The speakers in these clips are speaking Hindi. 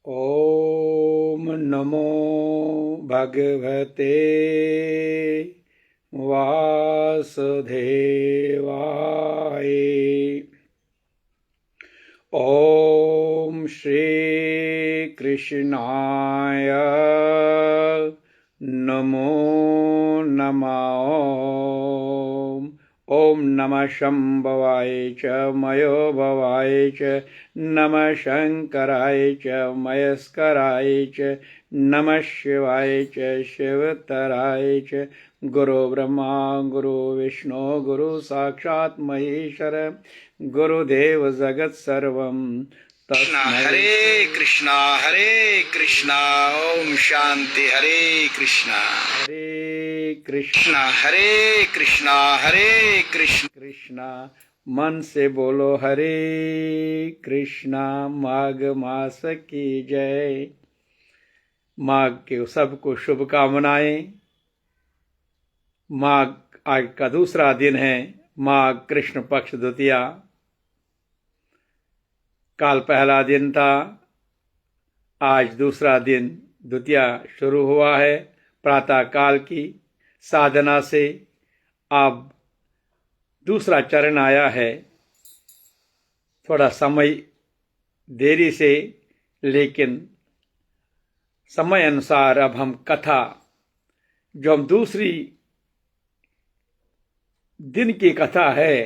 ॐ नमो भगवते वासुदेवाय। ॐ श्रीकृष्णाय नमो नमः। ॐ नमः शम्भवाय च मयोभवाय च नमः शङ्कराय च मयस्कराय च नमः शिवाय च शिवतराय च। गुरु ब्रह्मा गुरु विष्णु गुरु साक्षात् महेश्वर गुरुदेव जगत सर्वं तस्मै। हरे कृष्णा ओम शांति। हरे कृष्णा कृष्णा हरे कृष्णा कृष्णा मन से बोलो हरे कृष्णा। माघ मास की जय। माघ के सबको शुभकामनाएं। माघ आज का दूसरा दिन है। माघ कृष्ण पक्ष द्वितीया। काल पहला दिन था, आज दूसरा दिन द्वितीया शुरू हुआ है। प्रातः काल की साधना से अब दूसरा चरण आया है। थोड़ा समय देरी से, लेकिन समय अनुसार अब हम कथा, जो हम दूसरी दिन की कथा है,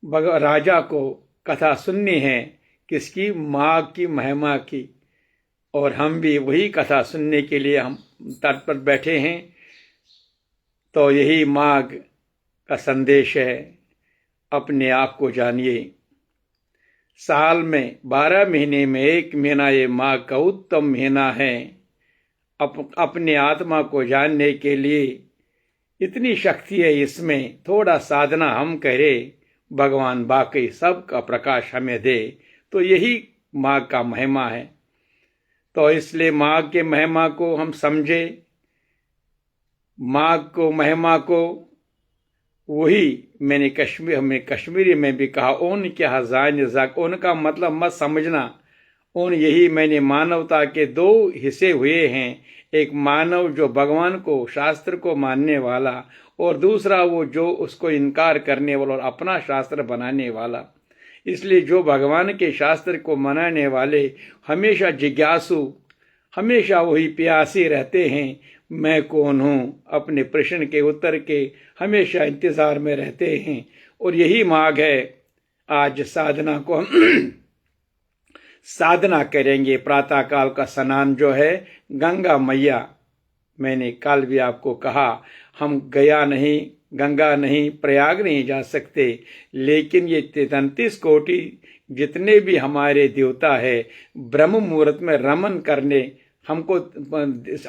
राजा को कथा सुननी है। किसकी? माघ की महिमा की। और हम भी वही कथा सुनने के लिए हम तत्पर बैठे हैं। तो यही माघ का संदेश है। अपने आप को जानिए। साल में 12 महीने में एक महीना ये माघ का उत्तम महीना है। अपने आत्मा को जानने के लिए इतनी शक्ति है इसमें। थोड़ा साधना हम करें, भगवान बाकी सबका प्रकाश हमें दे। तो यही माघ का महिमा है। तो इसलिए माघ के महिमा को हम समझे। माघ को महिमा को वही हमने कश्मीरी में भी कहा, ओन क्या हजान जाक। ओन का मतलब मत समझना। ओन यही मैंने मानवता के दो हिस्से हुए हैं। एक मानव जो भगवान को शास्त्र को मानने वाला, और दूसरा वो जो उसको इनकार करने वाला और अपना शास्त्र बनाने वाला। इसलिए जो भगवान के शास्त्र को मनाने वाले हमेशा जिज्ञासु, हमेशा वही प्यासे रहते हैं। मैं कौन हूँ, अपने प्रश्न के उत्तर के हमेशा इंतजार में रहते हैं। और यही माघ है। आज साधना को हम साधना करेंगे। प्रातः काल का स्नान जो है गंगा मैया, मैंने कल भी आपको कहा, हम गया नहीं, गंगा नहीं, प्रयाग नहीं जा सकते, लेकिन ये 33 कोटि जितने भी हमारे देवता है ब्रह्म मुहूर्त में रमन करने, हमको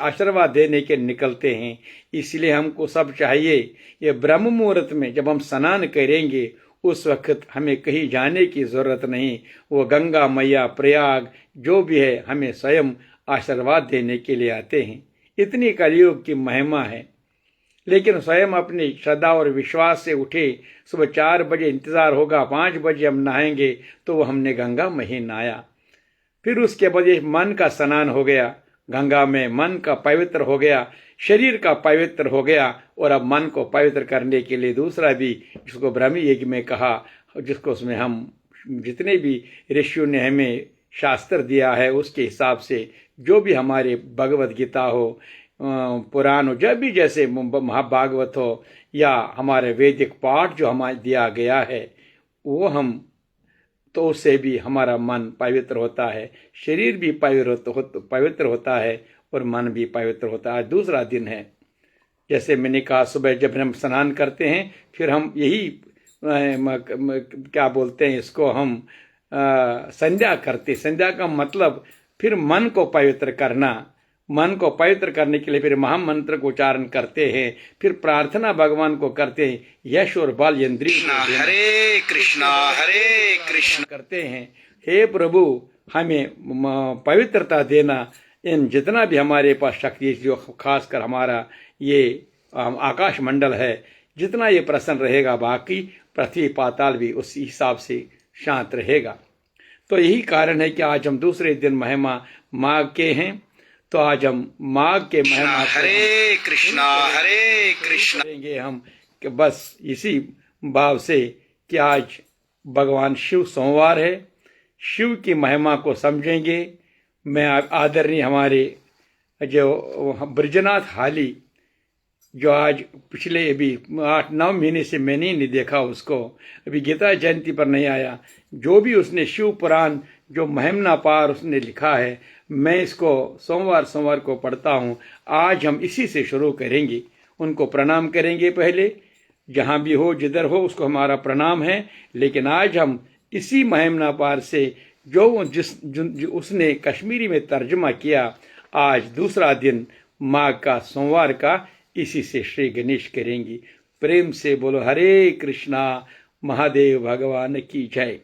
आशीर्वाद देने के निकलते हैं। इसलिए हमको सब चाहिए, ये ब्रह्म मुहूर्त में जब हम स्नान करेंगे उस वक्त हमें कहीं जाने की जरूरत नहीं। वो गंगा मैया, प्रयाग जो भी है, हमें स्वयं आशीर्वाद देने के लिए आते हैं। इतनी कलयुग की महिमा है। लेकिन स्वयं अपनी श्रद्धा और विश्वास से उठे। सुबह 4 बजे इंतजार होगा, 5 बजे हम नहाएंगे, तो वो हमने गंगा में ही नहाया। फिर उसके बाद मन का स्नान हो गया गंगा में, मन का पवित्र हो गया, शरीर का पवित्र हो गया। और अब मन को पवित्र करने के लिए दूसरा भी, जिसको ब्रह्म यज्ञ में कहा, जिसको उसमें हम जितने भी ऋषियों ने हमें शास्त्र दिया है उसके हिसाब से, जो भी हमारे भगवत गीता हो, पुराण हो, जब भी जैसे महाभागवत हो, या हमारे वैदिक पाठ जो हमारे दिया गया है, वो हम तो उससे भी हमारा मन पवित्र होता है, शरीर भी पवित्र होता है और मन भी पवित्र होता है। आज दूसरा दिन है। जैसे मैंने कहा, सुबह जब हम स्नान करते हैं, फिर हम यही क्या बोलते हैं इसको, हम संध्या करते। संध्या का मतलब फिर मन को पवित्र करना। मन को पवित्र करने के लिए फिर महामंत्र को उच्चारण करते हैं। फिर प्रार्थना भगवान को करते हैं, यश और बल इंद्रिय हरे कृष्ण करते हैं। हे प्रभु, हमें पवित्रता देना। इन जितना भी हमारे पास शक्ति, जो खासकर हमारा ये आकाश मंडल है, जितना ये प्रसन्न रहेगा, बाकी पृथ्वी पाताल भी उस हिसाब से शांत रहेगा। तो यही कारण है कि आज हम दूसरे दिन महिमा माघ के हैं। तो आज हम माघ के महिमा को हरे कृष्णा करेंगे हम कि बस इसी भाव से कि आज भगवान शिव सोमवार है, शिव की महिमा को समझेंगे। मैं आदरणीय हमारे जो ब्रजनाथ हाली, जो आज पिछले अभी 8-9 महीने से मैंने नहीं देखा उसको, अभी गीता जयंती पर नहीं आया, जो भी उसने शिव पुराण जो महिमा पार उसने लिखा है, मैं इसको सोमवार को पढ़ता हूँ। आज हम इसी से शुरू करेंगे, उनको प्रणाम करेंगे पहले, जहाँ भी हो जिधर हो उसको हमारा प्रणाम है। लेकिन आज हम इसी महिमा पार से जो उसने कश्मीरी में तर्जुमा किया, आज दूसरा दिन माघ का सोमवार का, इसी से श्री गणेश करेंगे। प्रेम से बोलो हरे कृष्णा, महादेव भगवान की जय।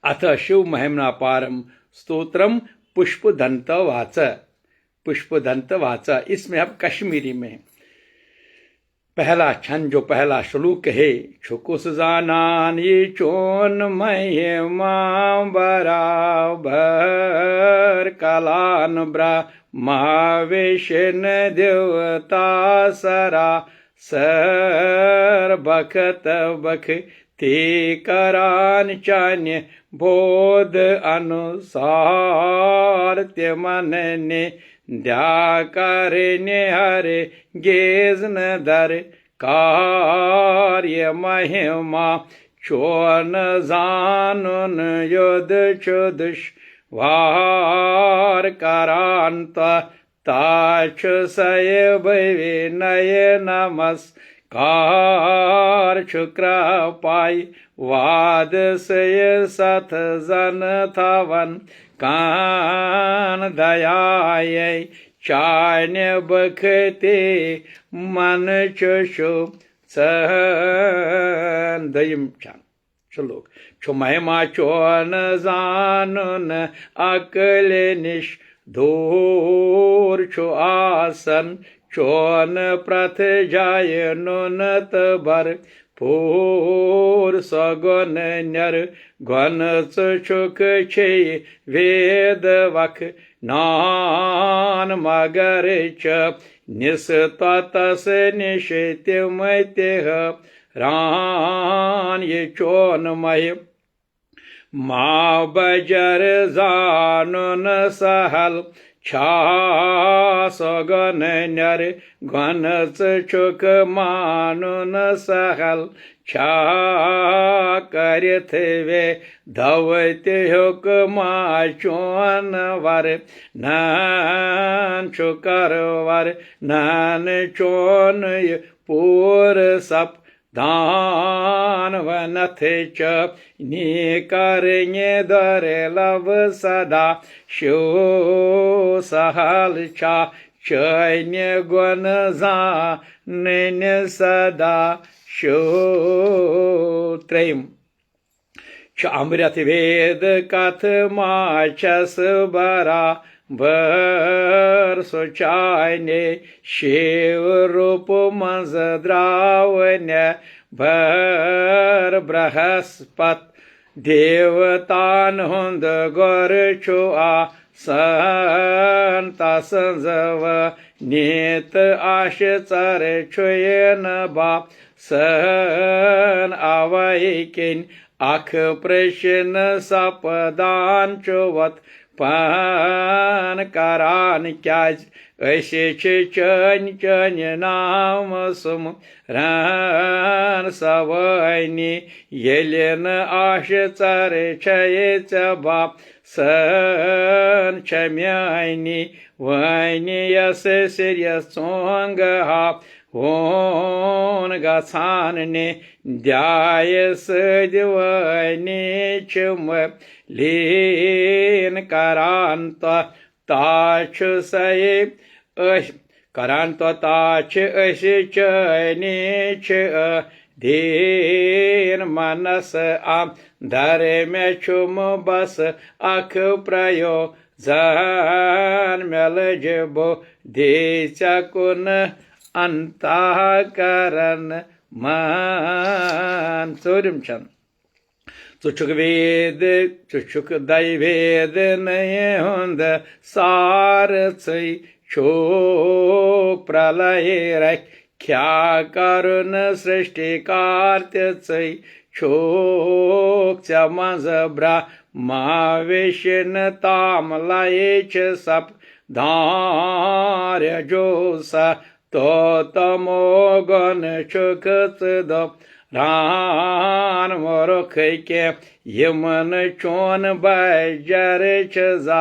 अथ शिव महिमा पारम स्तोत्रम पुष्पदंत वाच। इसमें अब कश्मीरी में पहला छंद, जो पहला श्लोक है, छुकुस जानान ये चोन महिमा बराबर कलान ब्रह्मावेशन देवता सरा सर बखत बख ते करान चान्य बोध अनुसार ते मन ने द्या करने हरे गेज न दर कार्य महिमा चोन जानन युद्ध चुदुष वार करांत ताच सय भवे नय नमस्कार शुक्र पाई वाद सय सथ जन थवन कान दयाय चान्य बखते मन चशो सहन दयम चान श्लोक। छो महिमा चोन जानन अकल निश धोर छो आसन चोन प्रथ जाय नुनत बर पूर सगन नर घन सुख छे वेद वख नान मगर च निस्ततस निशितिमतेह रान ये चोन मय मा बजर जानन सहल छा सगन नर घन सुख मानुन सहल छा करथ वे धवत हुक्मा चोन वर नन चुकर वर नन चोन पूर सप दान वनथ च निकरण्य दर लव सदा शो सहल छा चैन्य गुण जान सदा शो त्रयम च अमृत वेद कथ माचस बरा बर सोचाने शिव रूप मज द्रावण्य भर बृहस्पत देवतान हुंद गौर छो संता संजव नेत आश चर छुयन बा सन आवैकिन आख प्रश्न सपदान चोवत पान करान क्याज ऐसे चन चन नाम सुम रान सवैनी येलेन आश चर छय बाप सन छम्यानी वैनी यस सिर्य सोंग हा होन गसानने द्याय सजवने चुम लीन करांत ताच सये करांत ताच अश चने च धीर मनस आम धर में चुम बस अख प्रयो जन मेल जबो दे चकुन अंतःकरण मान सूर्यम चंद। Țuciuc vede, țuciuc dai vede ne hund सारचै शोक प्रलय ख्या करून सृष्टी कार्त्यचै शोकच्या माझ ब्रह्मावेशन तामलायच सप धार्य जोसा तो तमोगन शुकच द रान मोरखैके यमन चोन बजर जा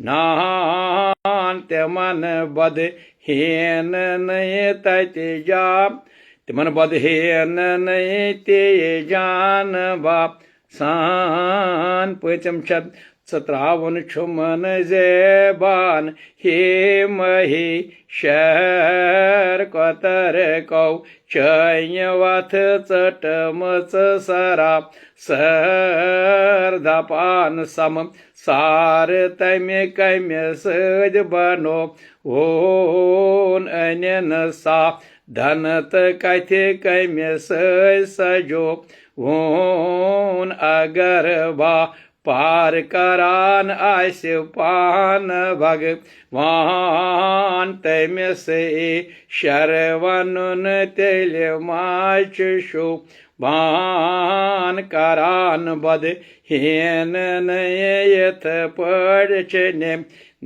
नान ते मन बद हेन नये तते जा ते मन बद हेन नये ते जान बाप सान पचम छत 57 छुमन जेबान हे मही शहर कतर कौ चयवथ चटमच सरा सरदापान सम सार तम्य कम्य सद बनो ओन अनन सा धनत कथे कम्य सजो ओन अगर बा पार करान आस्य पान भगवान तम्य से शरवनुन तेल माच शो भान करान बद हेन नयथ पड़चने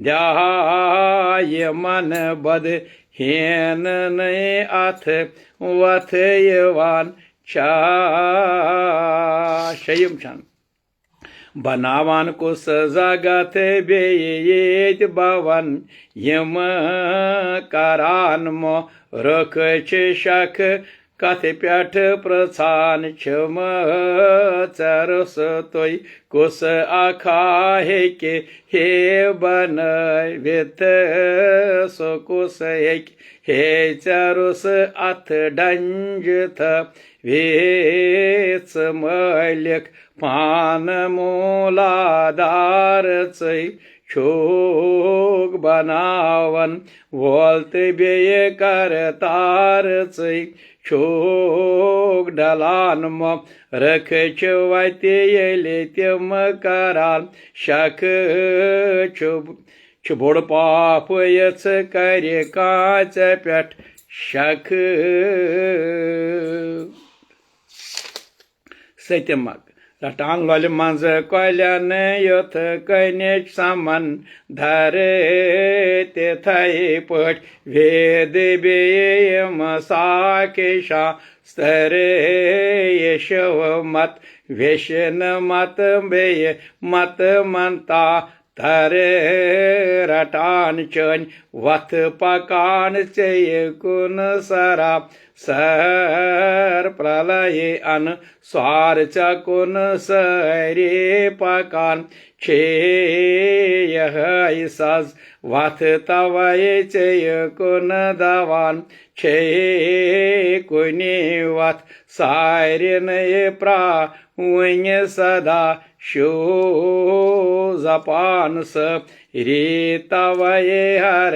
ध्याय मन बद हेन नय अथ वथ यवान शयम छान बनावान को सजागत बेयेत बवन यम करान मो रख शख कथे प्याठ प्रसान क्षम चरस तोय कुस आखा हे के हे बन वेत सो कुस हे चरुस अथ डंजथ वेच मलिक पान मूलाधारचै शोक बनावन वोल्त बेय करतारचै शोक ढलान म रख चवते येले त्यम कराल शक छुबोड पाप यच करे काच पेट शक सत्यमक रटान लोल मंज कोलन योथ कनेच समन धरे ते थई पट वेद बेयम साकेशा स्तरे यशव मत वेशन मत बेय मत मनता तरे रटान चन वथ पकान चय कुन सरा सर प्रलय अन स्वार चकुन सरे पकान छे यह सज वथ तवय चय कुन दवान छे कुनि वथ सारिन प्रा वन्य सदा शो जपान स रे तवय हर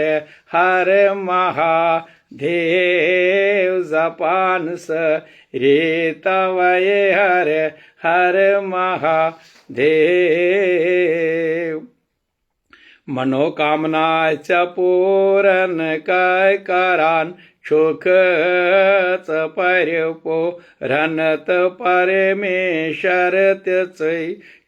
हर महा देव जपान स रे तवय हर हर महादेव मनोकामना च पूरन काय करान शोक च परिपो रनत परमेश्वर त्यचै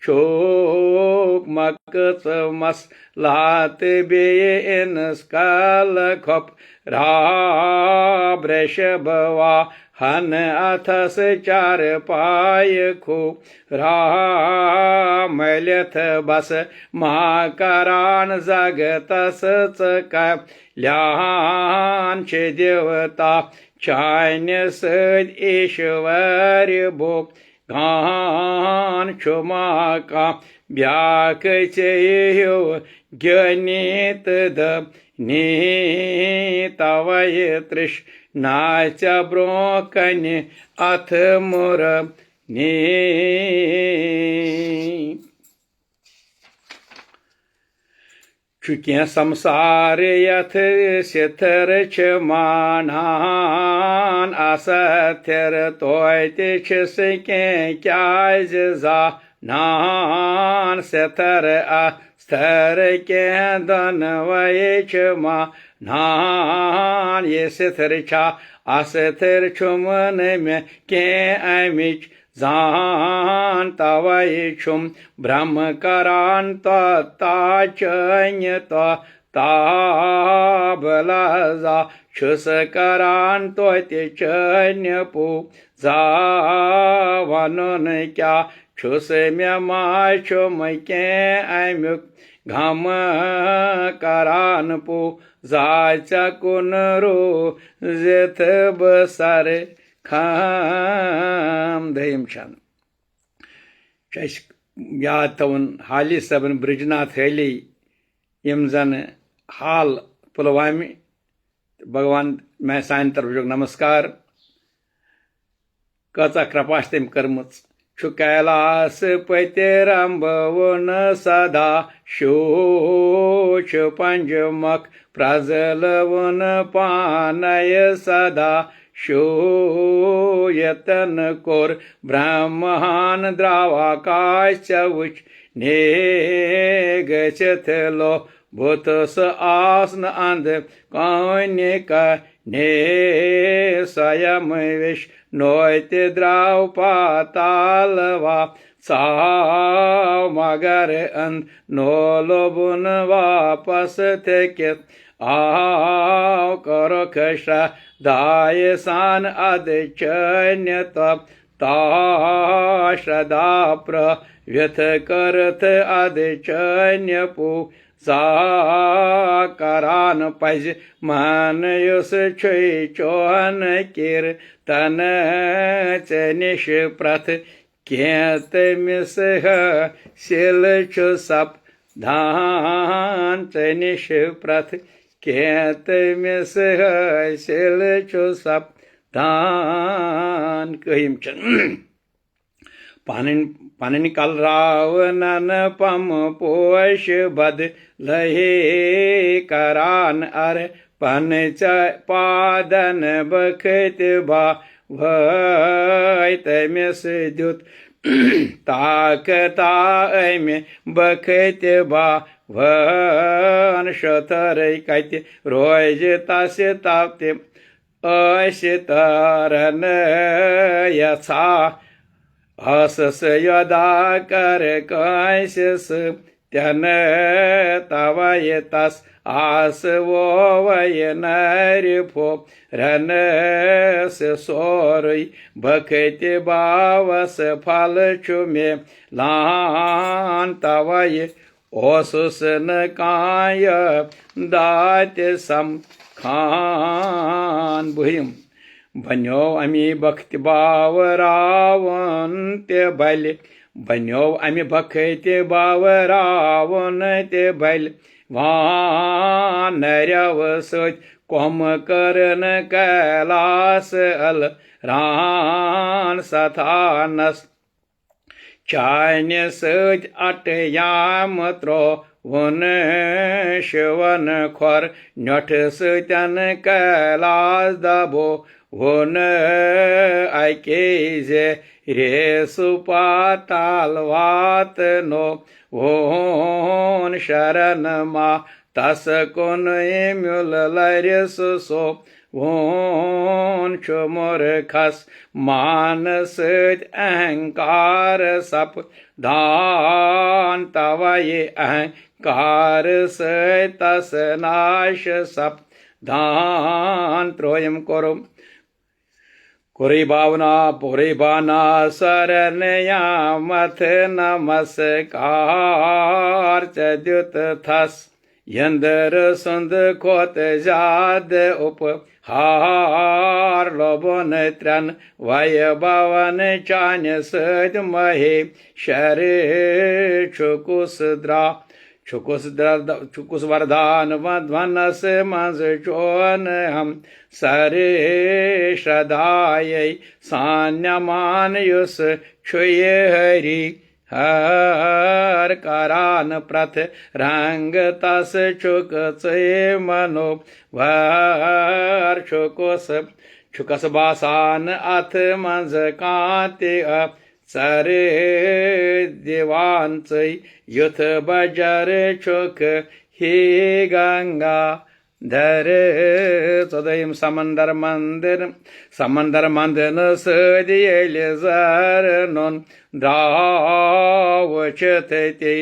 शोक मकच मस लात बेन स्काल खप राब्रश बवा हन अथस चार पाय खो रामलथ बस महाकारान जगतस का ल्यान छे देवता चान्य सद ईश्वर भो घान क्षमा का ब्याक चेयो ज्ञानित द तवय तृष्णाच ब्रोकन अथ मुर ने Chukin samsari yath sithir chmanan asathir toite chisike kyaiz za nan sithir asthir ke danvaye chma nan ye sithir cha asthir chumane me ke amich Zan tavai chum brahm karanta ta chanyata ta balaza chus karanto te chanyapu za vanon kya chus me ma chum ke amyuk gham karanpu za chakunru zeth basare Kham Dayim Chan. Chais yaad thaun Hali Saban Brijnath Heli Yimzan Hal Pulwami Bhagwan मैं साइन तरफ नमस्कार कचा कृपाष्टिम कर्मच छु कैलास पतिरंबवन सदा शोच पंचमक प्रजलवन पानय सदा शोयतन कोर ब्रह्महान द्रावाकाश उच ने गचत लो भूतस आसन अंध कौन्य का ने स्वयं विष नोयते द्राव पातालवा साव मगर अंध नोलोबुन वापस थे के आओ करो खशा दाय सान अदचन्य तप ताशदा प्रव्यथ करथ अदचन्य पु करान पज मन युस छुई चौहन किर तन चनिश प्रथ केत मिस शिल छु सप धान चनिश प्रथ केत मिस शिल छु सप धान कहिम चन पानन कल रावनन पम पोष बद लहे करान अर पन च पादन बखत बा भैत मिस द्युत ताकता में बखत बा भन शतर कत रोज तस ताप्ते अशितरन यथा हसस यदा कर कैस त्यन तवय तस आस वो वय नरिफो रन से सोरई भखत बावस फल चुमे लान तवय ओसुस न काय दात सम खान बुहिम बन्यो अमी भक्ति बाव रावण ते बल बन्यो अमी भक्ति बाव रावण ते बल वान नरव सच कोम करन कैलास अल रान सथानस चान्य सच अटयाम त्रो वन शिवन खोर नठ सतन कैलास दबो वन अकेजे रे सुपातालवात नो वोन शरण मा तस कुन म्युल लरिस सो वोन चुमुर खस मानस अहंकार सप धान तवये अहंकार से तस नाश सप धान त्रोयम करो कुरी भावना पुरी बाना शरण यामथ नमस्कार चद्युत थस यंदर सुंद खोत जाद उप हार लोबन त्रन वय भवन चान सद महे शरे छुकुस वरदान वनस मज चोन हम सरे श्रदाय सान्यमान युस छुये हरि हर करान प्रथ रंग तस छुकचे मनो वर छुकस बासान अथ मंज कांते सरे देवांच युथ बजर छुक हे गंगा धर सदैम समंदर मंदन सदियल जर नोन द्रावचत ते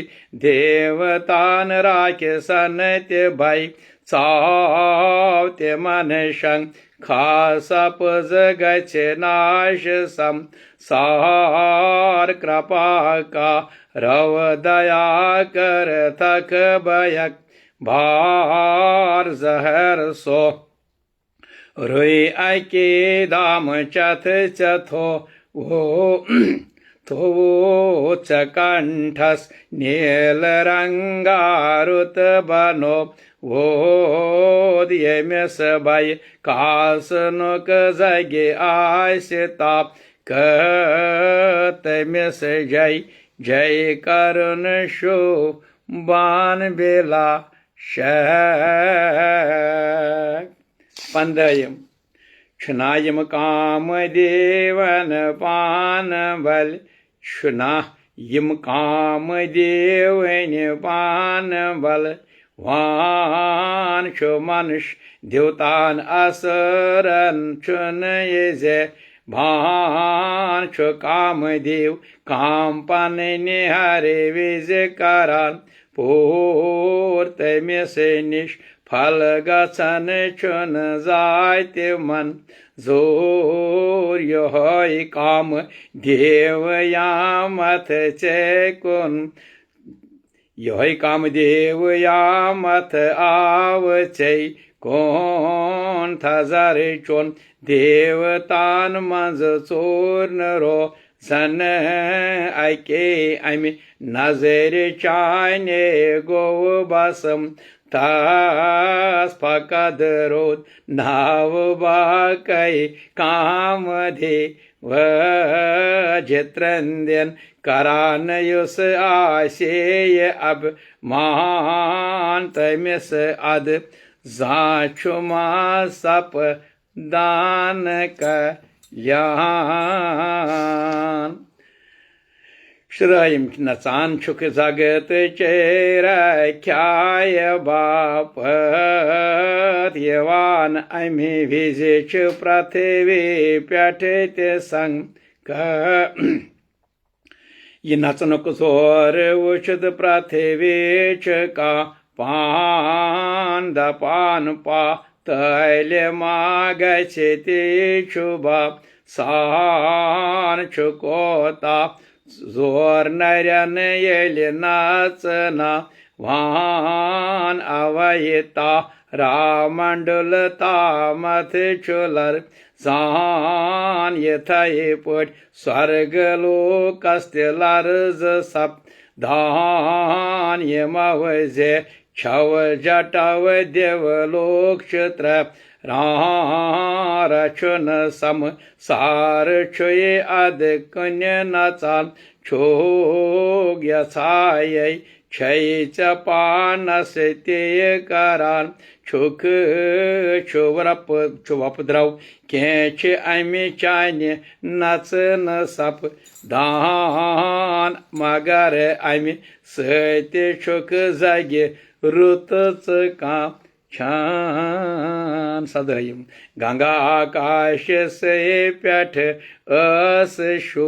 देवतान राखे सन ते भाई चावते मनशं खासा पज गचे नाश सम सार कृपा का रव दया कर थक बयक भार जहर सो रोई आके दाम चथ चथो वो थो चकंठस नील रंगारुत बनो वो दिए में भाई कास नुक जगे आयता कत में जय जय करुण शो बान बेला शक 15 क्षुनायम काम देवन पान बल क्षुना यम काम देवन पान बल वान छो मनुष्य देवतान असरन चुन ये भान छो काम देव काम पान निहारे विज करान पूर्त में से निश फल गसन चुन जायते मन जोर यह काम देव यामथ चेकुन यह काम देव यामथ आवचे कौन थजर चोन देवतान मंज चोर रो सन आके अमि नजर चाने गो बसम तास फकद रोद नाव बाकई काम दे वजित्रंदन करान युस आशेय अब मान तमिस अद जाछुमा सप दान कल्याण श्रयम नचान छुक जगत चेर ख्याय बाप यवान अमि विजिच पृथ्वी पठित संग ये नचनुक जोर उचित पृथ्वी का पान दपान पा तैल मागछति शुभा सान छुकोता जोर नरन येल नाचना वान अवयता रामंडल तामथ चुलर जान यथय पट स्वर्ग लोकस्तिलर सप धान यमवजे छव जटव देवलोक क्षेत्र रचुन सम सार छुए अद कुन्य नचान छोग यथाय छय चपानस ते करान छुक छुवपद्रव कैच अमि चान्य नचन सप दान मगर अमि सत छुक जगे रुत का छान सदयम गंगा आकाश से पठ अस शु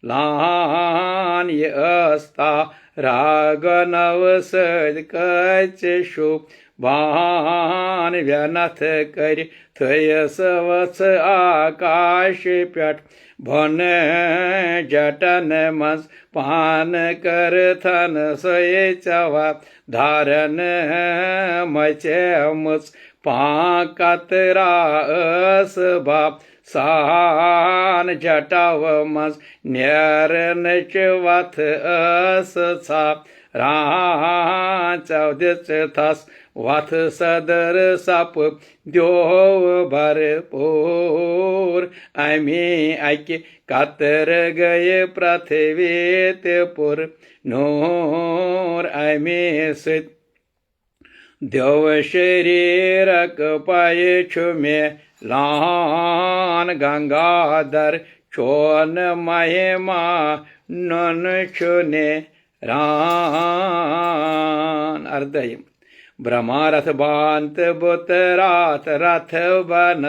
लान ये अस्ता रागनव सद कच शु बान व्यनथ कर थयस वत्स आकाश पठ भन जटन मस पान कर थन सोए चवा धारन मचे मुस पाकतरा अस बाप सान जटाव मस न्यारन चवथ अस छाप रा चौदिस थस वथ सदर सप द्योव भरपूर आम्ही ऐके कातर गये प्रथवेत पुर नूर आम्ही सित देव शरीरक पाय छुमे लान गंगाधर चोन महिमा नन छुने रान अर्धयम ब्रह्मारथ बांत बुतरात रथ बन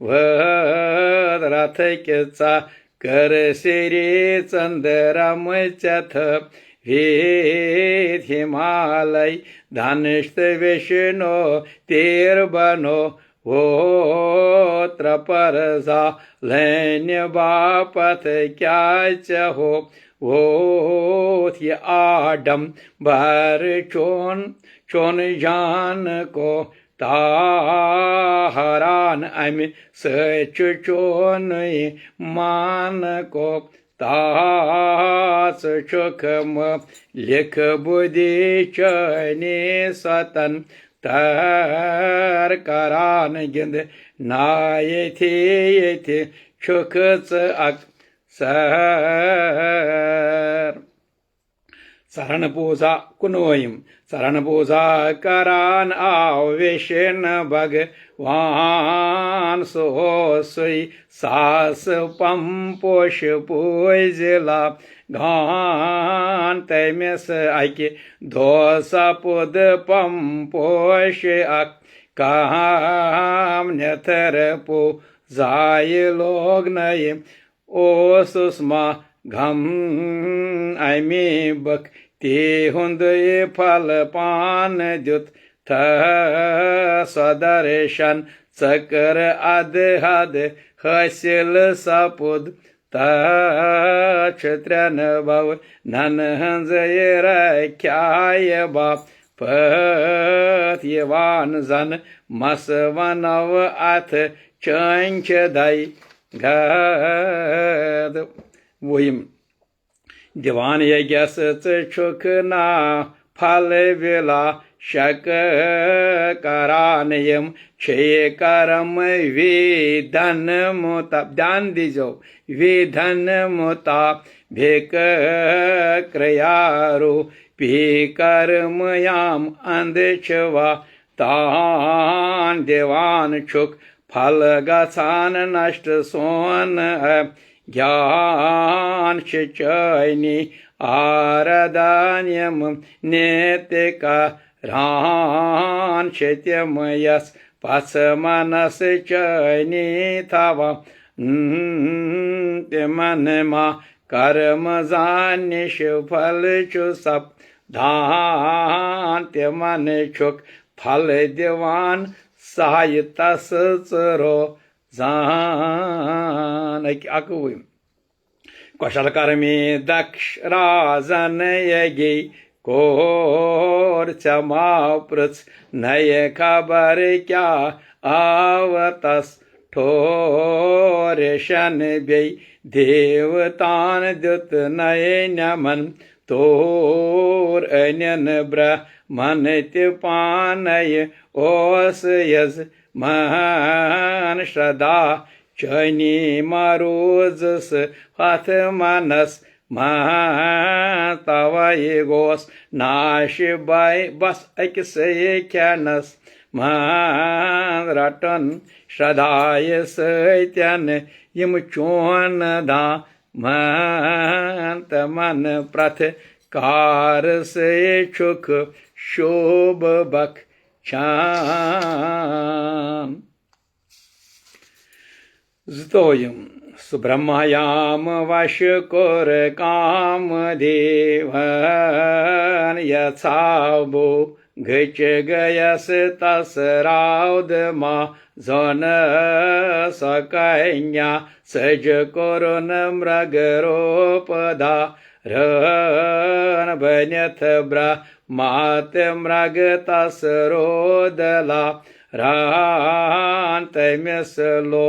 वध रथ केचा कर श्री चंद्रम चथ वेद हिमालय धनिष्ठ विष्णु तेर बनो होत्र परजा लैन्य बापथ क्या चहो वो थी आडम भर चोन जान को ताहरान अमि सच चोन मान को तास चुखम लिख बुद्धि चने सतन तर करान गिंद नाय थे चुखच अक्सर शरण पूजा कुनोयम शरण पूजा करान आवेशन भगवान सोसई सास पम पोष पूजला घान तैमेस आके दोसा पुद पम पोष अक काम नथर पो जाय लोग नय ओ सुषमा घम आमी बक ते हुंद फल पान द्युत थ सदर्शन चकर अद हद हसिल सपुद तक्षत्रन भव नन हंजय रख्याय बाप पत्यवान जन मसवनव अथ चंच दई गद वोयम दिवान यज्ञस छुक ना फल विला शक करानयम क्षय करम वेधन मुता ध्यान दीजो वेधन मुता भेक क्रयारो पी कर्मयाम अंधछवा तान देवान छुक फल गसान नष्ट सोन ज्ञान शिचयनी आरदान्यम नेतिका रान शत्यमयस पस मनस चयनी थावा ते मन मा कर्म जानिश फल चु सब धान ते मन छुक फल दिवान सहाय तस चरो जान अकवयम कौशल कर्मी दक्ष राजन यगी कोर चमा पृछ नय खबर क्या आवतस ठोरेशन बे देवतान द्युत नय नमन तोर अनन ब्रह्मन पानय ओस यज महान श्रद्धा चनी मरोजस हथ मनस तवय गोस नाश बाय बस अकस ख्यानस रटन श्रद्धाय सत्यन यम चोन दा मन प्रथ कार से छुक शोभ बक चान स्तोयम सुब्रह्मयाम वश कोर काम देवन यथाबो घच गयस तस राउद मा जन सकन्या सज कोरुन मृग रोपदा रन बन्यथ ब्रह्मात मृग तस रोदला रान तमिस लो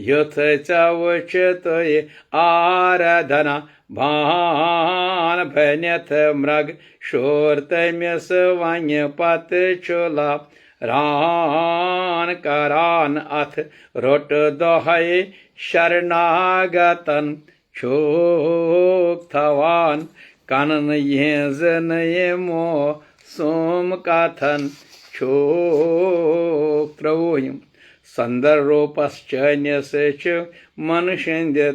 युथ चवचतय आराधना भान भनथ मृग शोर तमिस वन पत चुला रान करान अथ रोट दोहय शरणागतन छोक थवान कानन येजन मो सोम काथन छोक त्रवोयम संदर्भोपश्चन्यस मनुष्य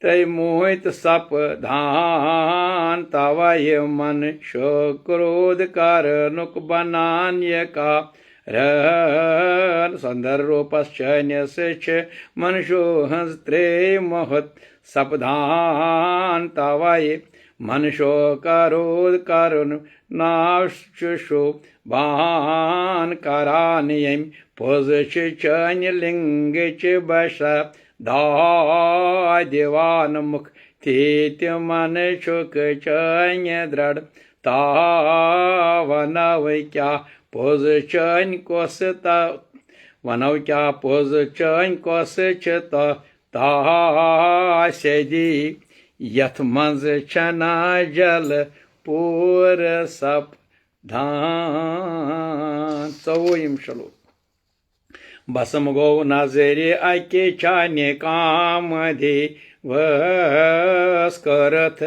त्रय मोहित सप धान तवय मन शो क्रोध कारणुक बनान्य का रन संदर्भोपश्चन्यस मनुष्यो हस्त्रे मोहत सपधान तवय मनुष्यो करोद करुण नाशुषो बान करान्यम पोज चन लिंग च बश दादिवान मुख तीत मन शुक चन दृढ़ तावनव क्या पोज चन कोस वनव क्या पोज चन कोस ताशदी यथ मंज छना जल पूर सप धान चवोयम श्लोक बसम गो नजरे अके चाने काम दे वस करथ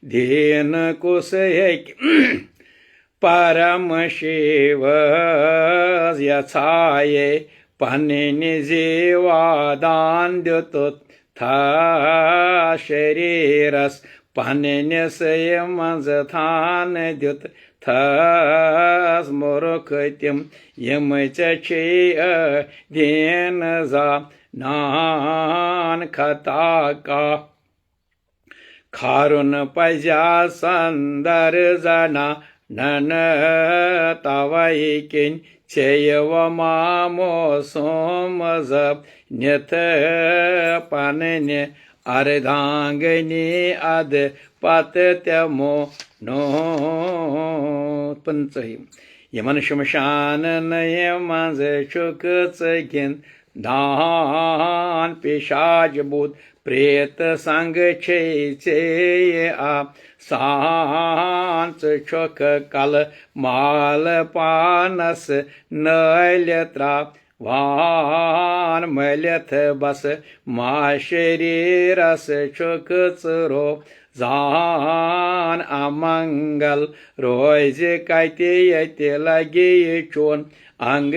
धीन कुस परम शिव यछाये पन्ने जीवादान द्युत था शरीरस पन्ने से मंज थान द्युत थस मोरखतिम यम चे धेन जा नान खता का खारुन पजा संदर जना नन तवय किन चेयव मामो सोम जप न्यथ पन्ने अर्धांगनी अद पत तमो नो पंचही यमन शमशान नय मंज शुक चगिन धान पिशाच भूत प्रेत संग छे आ सांच छुक कल माल पानस नैल्यत्रा वान मल्यथ बस मा शरीरस छुक चरो जान अमंगल रोज कते यते लगे चोन अंग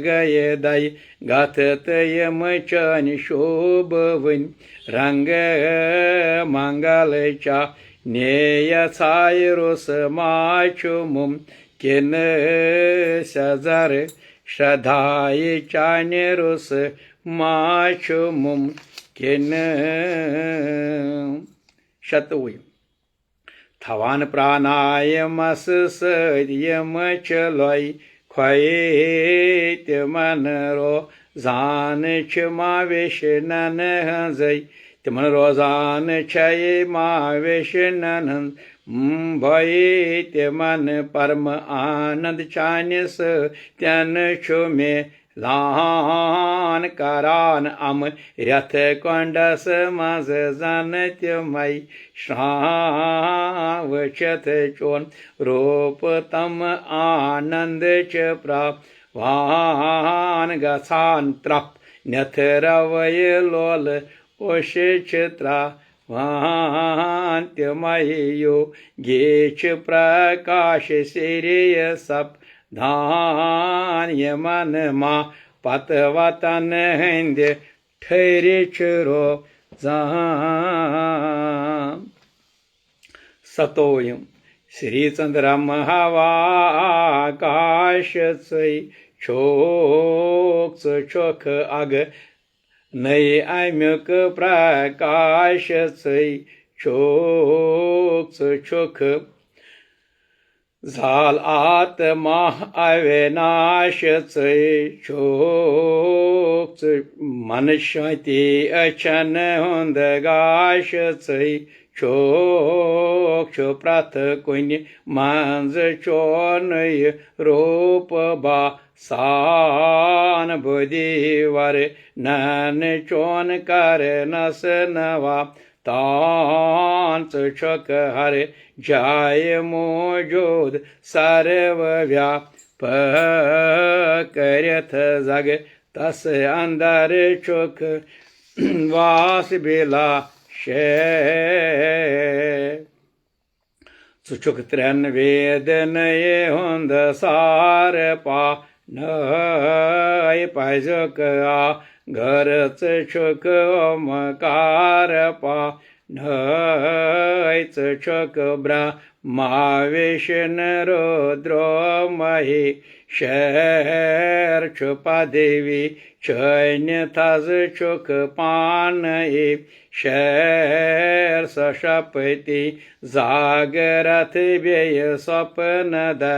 गय दय गथ यम चन शोभ वन रंग मंगल चा नेय छाय रोस माचुमुम किन सजर श्रद्धाय चान्य रोस माचुमुम किन शतवयम थवान प्राणायामस सयम चलोय ख्वैत मन रो जान मावेश नन हजय तिमन रोजान छय मावेश नन भय मन परम आनंद चान्यस त्यन छो में लान करान अम रथ कंडस मज जन तमय श्रावचत चोन रूप तम आनंद च प्रावान गसान त्रप नथ रवय लोल ओश चित्रा वान्त्यमयो गेच प्रकाश सिरिय सप धान यमन मा पतवतन हिंद ठहरे चरो सतोयम श्री चंद्रम हवा आकाश छोक चोख अग नय अम्युक प्रकाश छोक चोख झाल आत्मा अविनाश छोक मनुष्यति अचन हुंद गाश छोक छु प्रथ कुन मंज चोन रूप बा सान बुद्धिवर नन चोन कर नस नवा तांच छक हर जाय मौजूद सर्व व्याप करथ जग तस अंदर चुक वास बिला शे चुक त्रेन वेद नये हुंद सार पा नय पाजक आ घरच छुक ओमकार पा नयच छुक ब्रह्मा विष्णु रुद्र मही शहर छुपा देवी चैन्य थज छुक पान शहर सशपति जागरथ व्यय स्वप्न द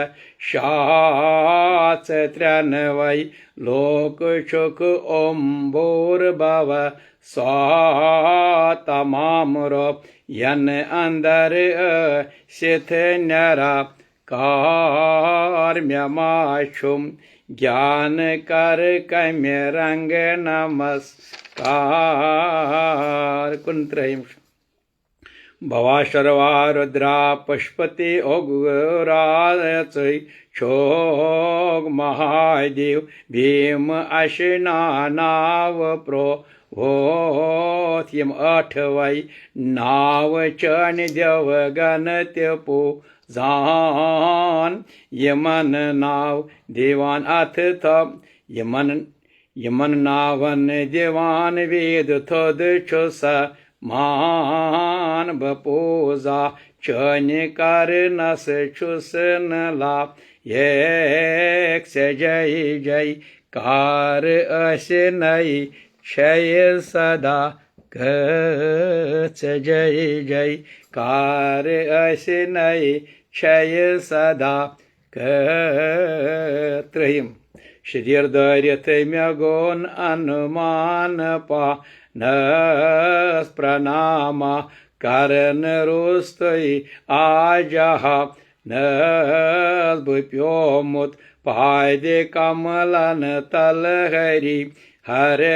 शाच त्र्यान्वय लोक छुक ओम्बोर भव स्वा तमाम रूप यन अंदर सिथ नरा कार्म्यमाशुम ज्ञान कर कम्य रंग नमस्कार कुंत्रयम भवा शर्वा रुद्रा पशुपति ओगुराच छोग महादेव भीम अशना नाव प्रो होत्यम अठवै नाव चन देव गणत्य पो जान यमन नाव देवान अथ तब यमन नावन देवान वेद थोद छुस मान बपोजा चन कर नस छुस न ला एक से जय जय कार अस नई क्षय सदा कच जय जय कार अस नई क्षय सदा त्रयम श्रीर्दर्यथ म्यगोन अनुमान पा नस प्रणामा कारण रुस्तई आजहा नस बुप्योमुत पायदे कमलन तल हरि हरे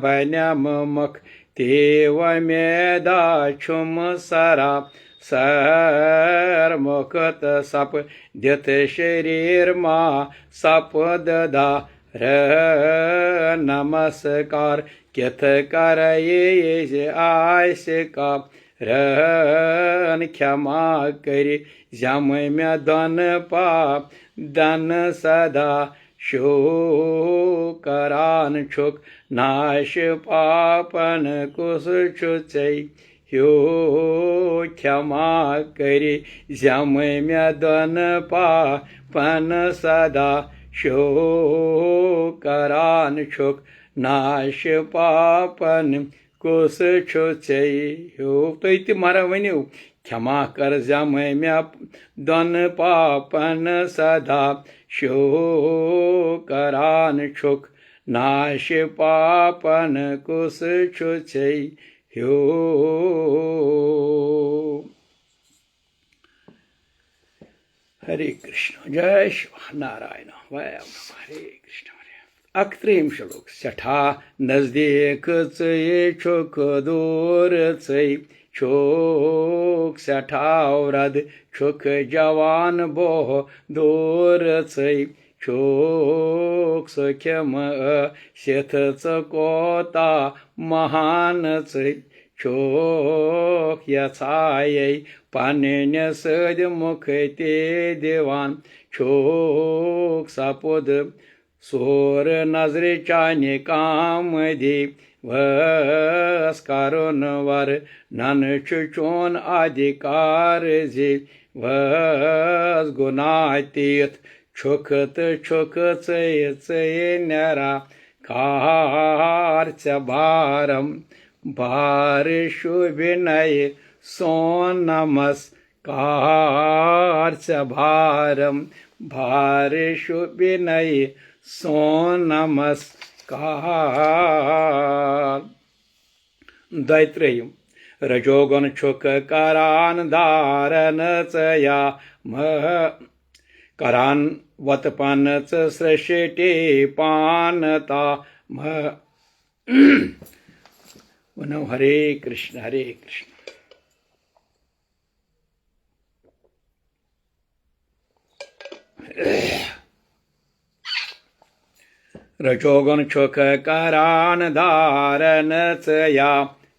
बनम मुख तेव मेदा छुम सरा सर मुखत सप दित शरीर मा सप ददा र नमस्कार किथ कर ये आयस का रन क्षमा करि जम में दन पाप दन सदा शो करान छुक नाश पापन कुस छुचै ह्यो क्षमा करि जम में दन पापन सदा शो करान छुक नाश पापन कुस छुचै ह्यो तो इति मारा वनियो क्षमा कर जम में दन पापन सदा शो करान छुक नाश पापन कुस छुचै ह्यो हरे कृष्ण जय शिव नारायण वयम हरे कृष्ण अक्त्रीम श्लोक सठा नजदीक छुक दूर छुक सठावरद छुक जवान बोह दूर छुक सख्यम शेथ कोता महान छुक यछाय पान्य सद मुख ते देवान छुक सपुद सोर नजर चाने काम दे वस करुन वर नन चुचोन अधिकार जे वस गुनातीत छुकत छुक चय नरा कार च भारम भार शुभिनय सोन नमस्कार च भारम भार शुभिनय सोन नमस्कार दैत्रेयम रजोगुण छुक करान धारन चया करान वतपनच सृष्टि पानता वनो हरे कृष्ण हरे कृष्ण। रजोगुण छुक करान धारन चया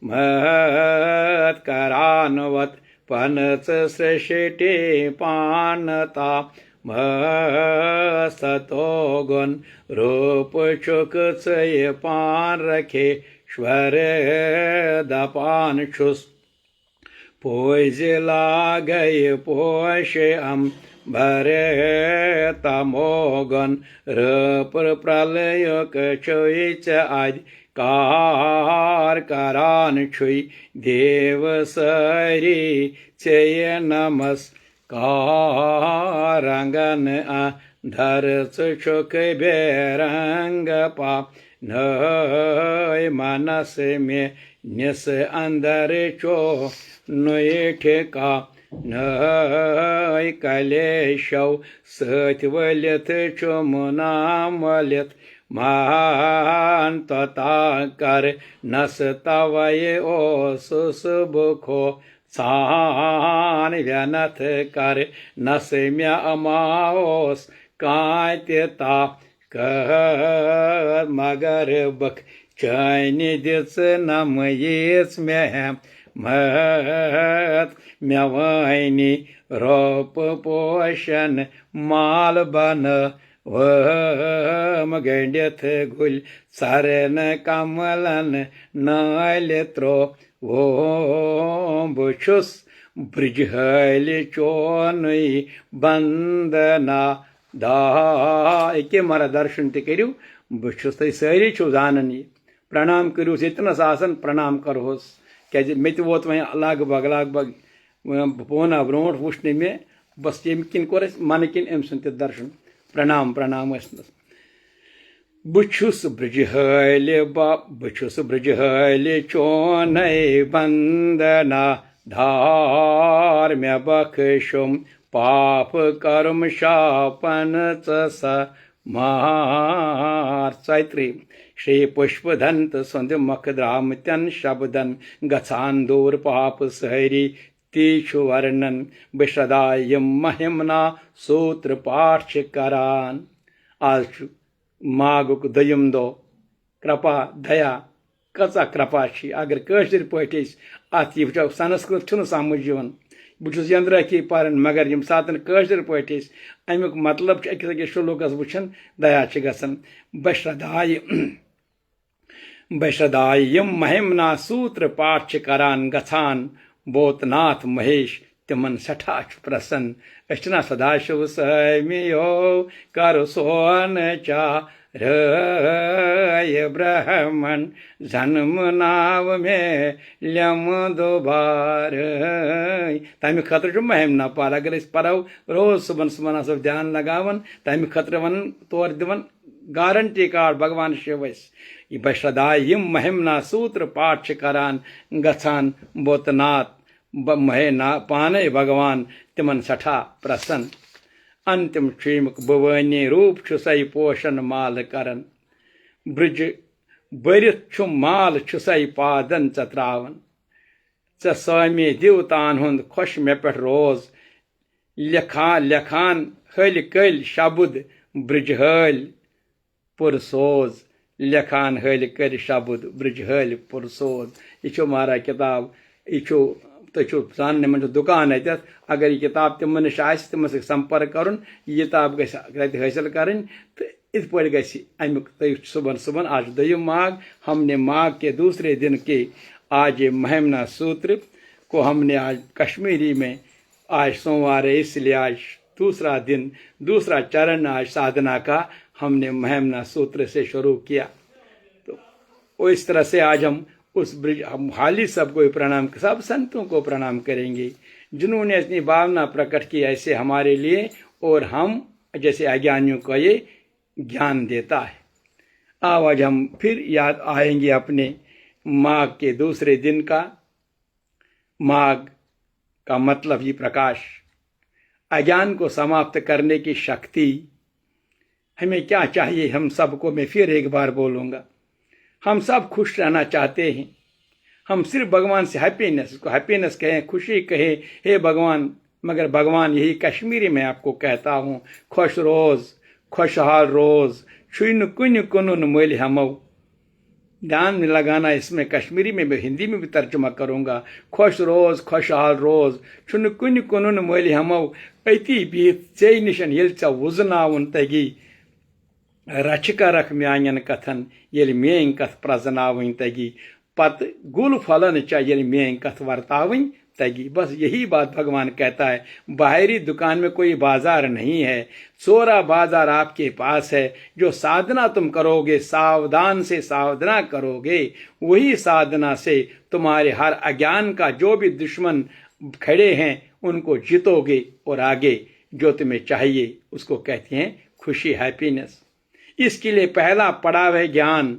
महत करानवत पनच सृष्टि पानता सतोगुण रूप चुक चय पान रखे स्वर दपान छुस पोज लागय पोष भरे तमोगन रूप प्रलयक चोच आदि कार करान छुई देव सरी चय नमस्कारंगन धर चुक बेरंग पा नय मनस में निस अंदर चो नय ठेका नय कलेशव सत वलित चुमना मलित मान तता कर नस तवय ओ सुसबुखो सान व्यनथ कर नस म्या अमाओस कांत्यता कर मगर बख चैन दिस नम येस में महत म्यवाइनी रोप पोषण माल बन वम गंड्यथ गुल सरन कमलन नलित्रो वो बुछुस ब्रिजहल चोनई बंदना दा एके मारा दर्शन ते करू बुछुस तई सारी छो जानन ये प्रणाम करूस इतनस आसन प्रणाम करोस क्या मे वोत वह लगभग पोना ब्रोट वुचन मे बस ये किन कोर मन किन अम सुन दर्शन प्रणाम प्रणाम बुछुस ब्रिजहल चोन बंदना धार मे बख्शुम पाप कर्म शापन स मार चैत्री श्री पुष्पधंत सुंद मखद्राम त्यन शब्दन गछान दूर पाप सहरी तीक्षु वर्णन विशदाय महिमना सूत्र पाठ करान। आज मागुक दयम दो कृपा दया कचा कृपा अगर कशर पे अत वो संस्कृत समझ बहुत यंद्रा की पारन मगर यम सात कशर पे अमुक मतलब अकिस अकिस शुलूकस वुचन दया गसन बशदाय यम महिमना सूत्र पाठ करान गछान बोतनाथ महेश तिमन सठा प्रसन्न अचना सदाशिव समियो कर सोन चा रय ब्रह्मन जन्म नाव में लम दोबार तमें खतर महिमना पार अगर परो रोज सुबह सुबह सब ध्यान लगावन तमें खतर वन तौर दिवन गारंटी कार्ड भगवान शिवस यह बशदाय यम महिमना सूत्र पाठ करान गछान बोतनाथ महेना पाने भगवान तिमन सठा प्रसन्न अंतिम क्षीमक भवानी रूप छुसई पोषण माल करन ब्रिज बरित छु माल छुसई पादन चत्रावन सामे दिवतान हुंद खुश मे पे रोज लखान हल कल शबुद ब्रिजहल पुरसोज लखान हल कल शबुद ब्रिजहल पुरसोज यह मारा किताब यह तो जानने मन दुकान अत अगर यह किताब तिम नश तिम संपर्क कर किताब हासिल कर इत पे अमुक सुबह सुबह आज दयम माघ हमने माघ के दूसरे दिन के आज ये महिमना सूत्र को हमने आज कश्मीरी में आज सोमवार है इसलिए आज दूसरा दिन दूसरा चरण आज साधना का हमने महिमना सूत्र से शुरू किया। तो इस तरह से आज हम उस ब्रिज हम हाली सबको प्रणाम सब संतों को प्रणाम करेंगे जिन्होंने अपनी भावना प्रकट की ऐसे हमारे लिए और हम जैसे अज्ञानियों को ये ज्ञान देता है। आज हम फिर याद आएंगे अपने माघ के दूसरे दिन का माघ का मतलब ही प्रकाश, अज्ञान को समाप्त करने की शक्ति। हमें क्या चाहिए? हम सबको मैं फिर एक बार बोलूँगा, हम सब खुश रहना चाहते हैं। हम सिर्फ भगवान से हैप्पीनेस को हैप्पीनेस कहें, खुशी कहें, हे भगवान, मगर भगवान यही कश्मीरी में आपको कहता हूँ, खुश रोज़ खुशहाल रोज़ छुन कुन कुन मोल हमो। ध्यान में लगाना, इसमें कश्मीरी में भी हिंदी में भी तर्जुमा करूँगा। खुश रोज़ खुशहाल रोज़ छुन कुन कुन मोल हमो अति बीत से निशन ये वुजनावन तगी रचका रख म्यान कथन ये मेन कथ प्रजनावन तगी पत गुल फलन चाहिए मेन कथ वर्तावन तगी। बस यही बात भगवान कहता है। बाहरी दुकान में कोई बाजार नहीं है, सोरा बाजार आपके पास है। जो साधना तुम करोगे, सावधान से साधना करोगे, वही साधना से तुम्हारे हर अज्ञान का जो भी दुश्मन खड़े हैं उनको जीतोगे और आगे जो तुम्हें चाहिए उसको कहते हैं खुशी, हैप्पीनेस। इसके लिए पहला पड़ाव है ज्ञान।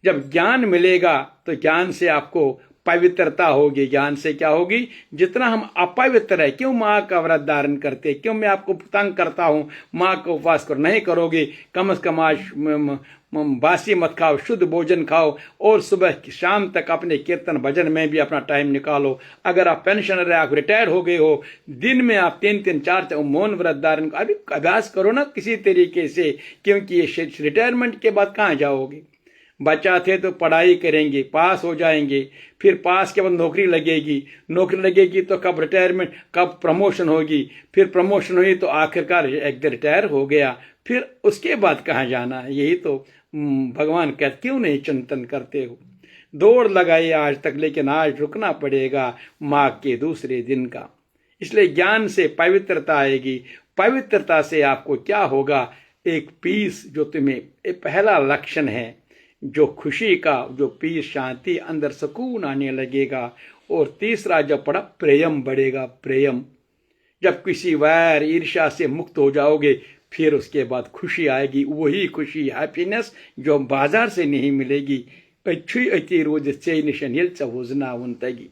जब ज्ञान मिलेगा तो ज्ञान से आपको पवित्रता होगी। ज्ञान से क्या होगी? जितना हम अपवित्र है, क्यों माँ का व्रत धारण करते, क्यों मैं आपको तंग करता हूँ, माँ का उपवास कर नहीं करोगे, कम से कम आज बासी मत खाओ, शुद्ध भोजन खाओ और सुबह शाम तक अपने कीर्तन भजन में भी अपना टाइम निकालो। अगर आप पेंशनर है, आप रिटायर हो गए हो, दिन में आप 3-3, 4 मौन व्रत धारण अभी अभ्यास करो ना किसी तरीके से, क्योंकि ये रिटायरमेंट के बाद कहाँ जाओगे? बच्चा थे तो पढ़ाई करेंगे, पास हो जाएंगे, फिर पास के बाद नौकरी लगेगी तो कब रिटायरमेंट, कब प्रमोशन होगी, फिर प्रमोशन हुई तो आखिरकार एक दिन रिटायर हो गया, फिर उसके बाद कहाँ जाना है? यही तो भगवान कहते, क्यों नहीं चिंतन करते हो? दौड़ लगाई आज तक, लेकिन आज रुकना पड़ेगा माघ के दूसरे दिन का। इसलिए ज्ञान से पवित्रता आएगी। पवित्रता से आपको क्या होगा? एक पीस, जो तुम्हें एक पहला लक्षण है जो खुशी का, जो पीस, शांति, अंदर सुकून आने लगेगा। और तीसरा जो पड़ा, प्रेम बढ़ेगा। प्रेम, जब किसी वैर ईर्ष्या से मुक्त हो जाओगे फिर उसके बाद खुशी आएगी। वही खुशी, हैप्पीनेस जो बाजार से नहीं मिलेगी। अच्छी अति रोज से निशन चवजना उनतगी।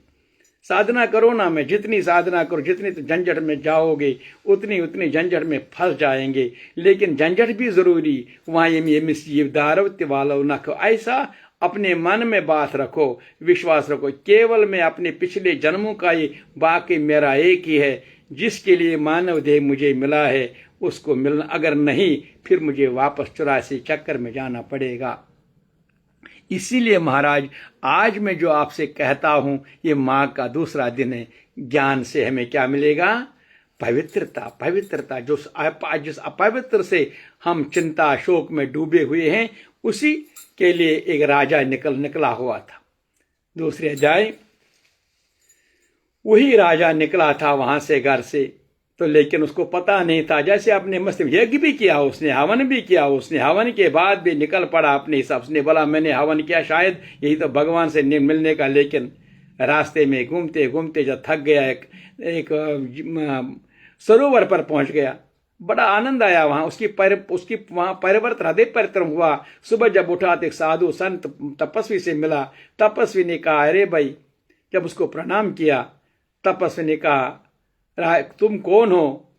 साधना करो ना, मैं जितनी साधना करो, जितनी तो झंझट में जाओगे उतनी झंझट में फंस जाएंगे। लेकिन झंझट भी जरूरी, वहाँ ये दारवत्य वालो न खो। ऐसा अपने मन में बात रखो, विश्वास रखो, केवल मैं अपने पिछले जन्मों का ये, बाकी मेरा एक ही है। जिसके लिए मानव देह मुझे मिला है उसको मिलना, अगर नहीं फिर मुझे वापस 84 चक्कर में जाना पड़ेगा। इसीलिए महाराज, आज मैं जो आपसे कहता हूं, ये माघ का दूसरा दिन है। ज्ञान से हमें क्या मिलेगा? पवित्रता। जिस अपवित्र से हम चिंता शोक में डूबे हुए हैं, उसी के लिए एक राजा निकला हुआ था। दूसरे अध्याय, वही राजा निकला था वहां से, घर से, तो लेकिन उसको पता नहीं था। जैसे अपने मस्त यज्ञ भी किया उसने, हवन भी किया उसने, हवन के बाद भी निकल पड़ा अपने हिसाब से। बोला मैंने हवन किया, शायद यही तो भगवान से मिलने का। लेकिन रास्ते में घूमते घूमते जब थक गया, एक सरोवर पर पहुंच गया। बड़ा आनंद आया वहां, उसकी वहां परिवर्तन, हृदय परिवर्तन हुआ। सुबह जब उठा तो एक साधु संत तपस्वी से मिला। तपस्वी ने कहा, अरे भाई, जब उसको प्रणाम किया, तपस्वी ने कहा, तुम कौन हो,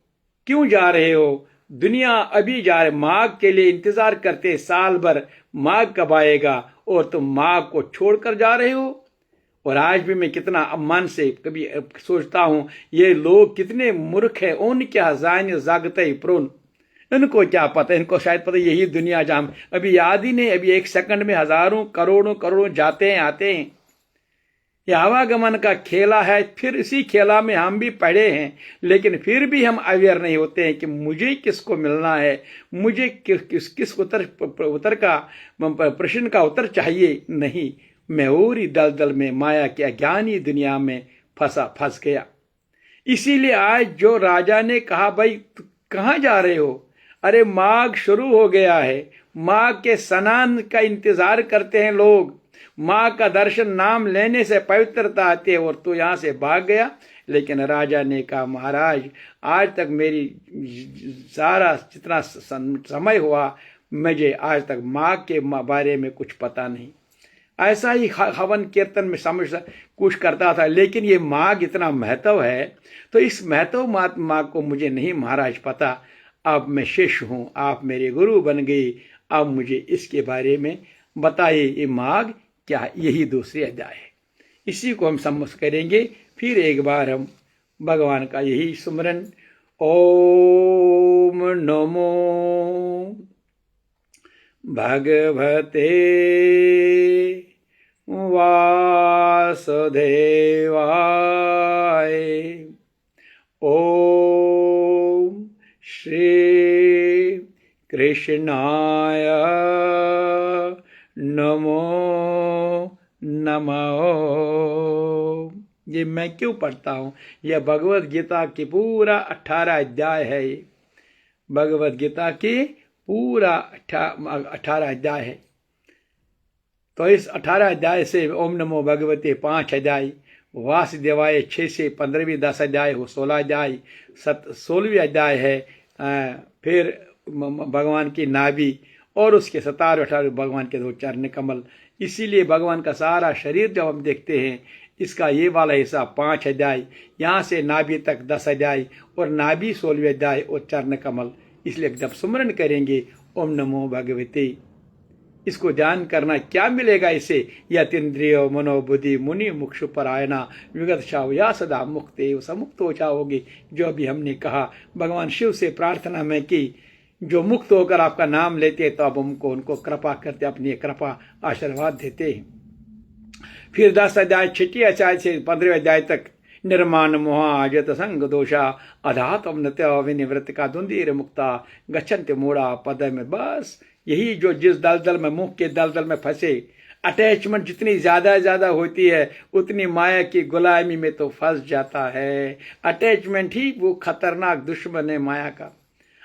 क्यों जा रहे हो? दुनिया अभी जा रहे, माघ के लिए इंतजार करते साल भर, माघ कब आएगा, और तुम माघ को छोड़कर जा रहे हो। और आज भी मैं कितना मन से कभी सोचता हूं, ये लोग कितने मूर्ख है। उनके हजान जागते प्रोन, इनको क्या पता, इनको शायद पता यही दुनिया जाम, अभी याद ही नहीं। अभी एक सेकंड में हजारों करोड़ों जाते हैं आते हैं। यह आवागमन का खेला है। फिर इसी खेला में हम भी पड़े हैं, लेकिन फिर भी हम अवेयर नहीं होते हैं कि मुझे किसको मिलना है, मुझे किस उत्तर का प्रश्न का उत्तर चाहिए। नहीं, मैं और ही दलदल में, माया के अज्ञानी दुनिया में फंस गया। इसीलिए आज जो राजा ने कहा, भाई कहाँ जा रहे हो? अरे माघ शुरू हो गया है, माघ के स्नान का इंतजार करते हैं लोग। माँ का दर्शन, नाम लेने से पवित्रता आती है, और तो यहां से भाग गया। लेकिन राजा ने कहा, महाराज आज तक मेरी सारा जितना समय हुआ, मुझे आज तक माँ के बारे में कुछ पता नहीं। ऐसा ही हवन कीर्तन में समझ कुछ करता था, लेकिन ये माघ इतना महत्व है, तो इस महत्व माघ को मुझे नहीं महाराज पता। अब मैं शिष्य हूँ, आप मेरे गुरु बन गए, अब मुझे इसके बारे में बताइए, ये माघ क्या है। यही दूसरी अध्याय है, इसी को हम समझ करेंगे। फिर एक बार हम भगवान का यही सुमरन, ओम नमो भगवते वासुदेवाय, ओम श्री कृष्णाय नमो नमः। ये मैं क्यों पढ़ता हूँ? यह भगवत गीता की पूरा 18 अध्याय है। ये भगवत गीता की पूरा 18 अध्याय है। तो इस 18 अध्याय से ओम नमो भगवते 5 अध्याय, वासुदेवाय 6 से 15वीं 10 अध्याय हो 16 अध्याय, 16वीं अध्याय है फिर भगवान की नाभि, और उसके 17वें 18वें भगवान के 2 चरण कमल। इसीलिए भगवान का सारा शरीर जब हम देखते हैं, इसका ये वाला हिस्सा 5 अध्याय, यहाँ से नाभि तक 10 अध्याय, और नाभि 16वें अध्याय और चरण कमल। इसलिए जब सुमरन करेंगे ओम नमो भगवते, इसको जान करना क्या मिलेगा इससे? यतीन्द्रिय मनोबुद्धि मुनि मुक्षु परायणा विगत शाव या सदा मुक्ते, समुक्त हो जाओगे। जो अभी हमने कहा, भगवान शिव से प्रार्थना में की, जो मुक्त होकर आपका नाम लेते तो अब हमको उनको कृपा करते, अपनी कृपा आशीर्वाद देते हैं। फिर 10 अध्याय 6 अध्याय से 15वें अध्याय तक निर्माण मोहा अजत संग दोषा अधातम नत्य विनिवृत्त का धुंधीर मुक्ता गच्छन्ति मूढ़ा पद में। बस यही जो जिस दलदल में, मुख के दलदल में फंसे, अटैचमेंट जितनी ज्यादा होती है उतनी माया की गुलामी में तो फंस जाता है। अटैचमेंट ही वो खतरनाक दुश्मन है माया का।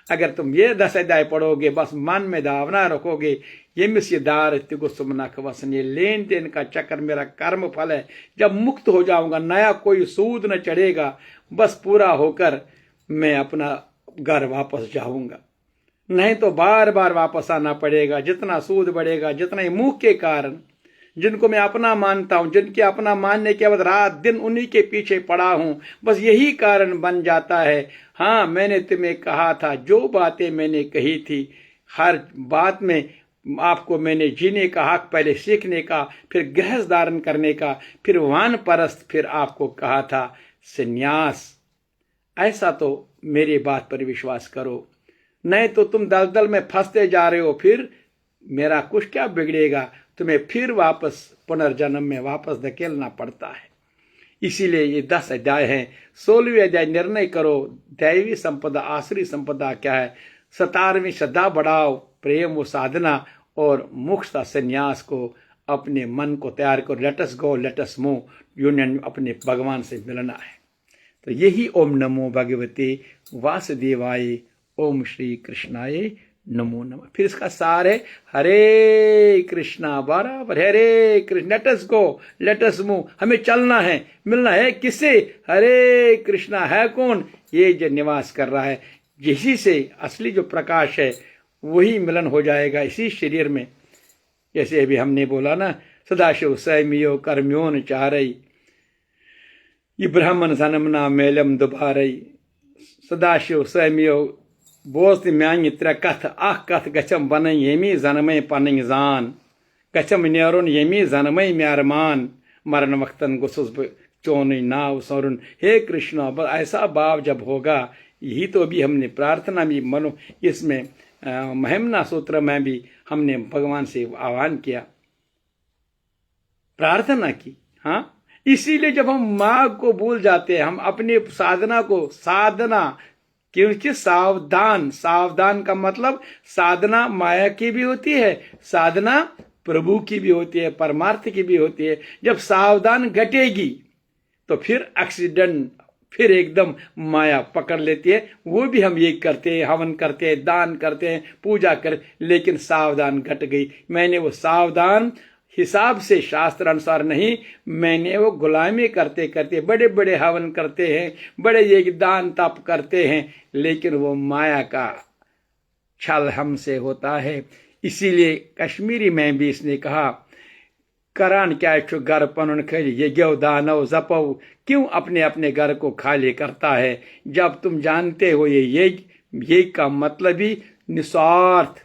अगर तुम ये 10 अध्याय पढ़ोगे, बस मन में धावना रखोगे, ये मिस्यदार तिगो सुमनक वसन, ये लेन देन का चक्कर मेरा कर्म फल है, जब मुक्त हो जाऊंगा नया कोई सूद न चढ़ेगा, बस पूरा होकर मैं अपना घर वापस जाऊंगा। नहीं तो बार बार वापस आना पड़ेगा। जितना सूद बढ़ेगा, जितना ही मुंह के कारण, जिनको मैं अपना मानता हूं, जिनके अपना मानने के बाद रात दिन उन्हीं के पीछे पड़ा हूं, बस यही कारण बन जाता है। हाँ, मैंने तुम्हें कहा था, जो बातें मैंने कही थी, हर बात में आपको मैंने जीने का हक पहले सीखने का, फिर गृहस्थ धारण करने का, फिर वानप्रस्थ, फिर आपको कहा था संन्यास। ऐसा तो मेरी बात पर विश्वास करो, नहीं तो तुम दलदल में फंसते जा रहे हो। फिर मेरा कुछ क्या बिगड़ेगा, तुम्हें फिर वापस पुनर्जन्म में वापस धकेलना पड़ता है। इसीलिए ये 10 अध्याय हैं। 16वीं अध्याय निर्णय करो, दैवी संपदा आसुरी संपदा क्या है। 17वीं श्रद्धा बढ़ाओ, प्रेम व साधना, और मोक्ष का संन्यास को अपने मन को तैयार करो। लेट अस गो, लेट अस मूव, यूनियन अपने भगवान से मिलना है। तो यही ओम नमो भगवते वासुदेवाय, ओम श्री कृष्णाय नमो नमः। फिर इसका सार है हरे कृष्णा, बराबर हरे कृष्ण, लेट अस गो, लेट अस मूव। हमें चलना है, मिलना है किससे? हरे कृष्णा है कौन? ये जो निवास कर रहा है, जिसी से असली जो प्रकाश है वही मिलन हो जाएगा इसी शरीर में। जैसे अभी हमने बोला ना, सदाशिव सैमियो कर्म्योन चारई, ये ब्राह्मण सनमना मेलम दुबारई, सदाशिव सैमियो बोस्त म्यांग कथ अख कथ गचम बन यमी जनमय पन जान, गचम नेरुन यमी जनमय म्यारमान, मरण वक्तन गुसुस चोन नाव सरुन। हे कृष्ण, ऐसा भाव जब होगा, यही तो अभी हमने प्रार्थना भी मनो इसमें महिमना सूत्र में भी हमने भगवान से आह्वान किया, प्रार्थना की। हाँ, इसीलिए जब हम माँ को भूल जाते हैं, हम अपनी साधना को, साधना क्योंकि सावधान, सावधान का मतलब साधना माया की भी होती है, साधना प्रभु की भी होती है, परमार्थ की भी होती है। जब सावधान घटेगी तो फिर एक्सीडेंट, फिर एकदम माया पकड़ लेती है। वो भी हम ये करते हैं, हवन करते हैं, दान करते हैं, पूजा कर, लेकिन सावधान घट गई। मैंने वो सावधान हिसाब से, शास्त्र अनुसार नहीं, मैंने वो गुलामी करते करते बड़े बड़े हवन करते हैं, बड़े ये दान तप करते हैं, लेकिन वो माया का छल हमसे होता है। इसीलिए कश्मीरी में भी इसने कहा, करान क्या घर पन खल ये गेव दानव जपो, क्यों अपने अपने घर को खाली करता है, जब तुम जानते हो ये का मतलब ही निस्वार्थ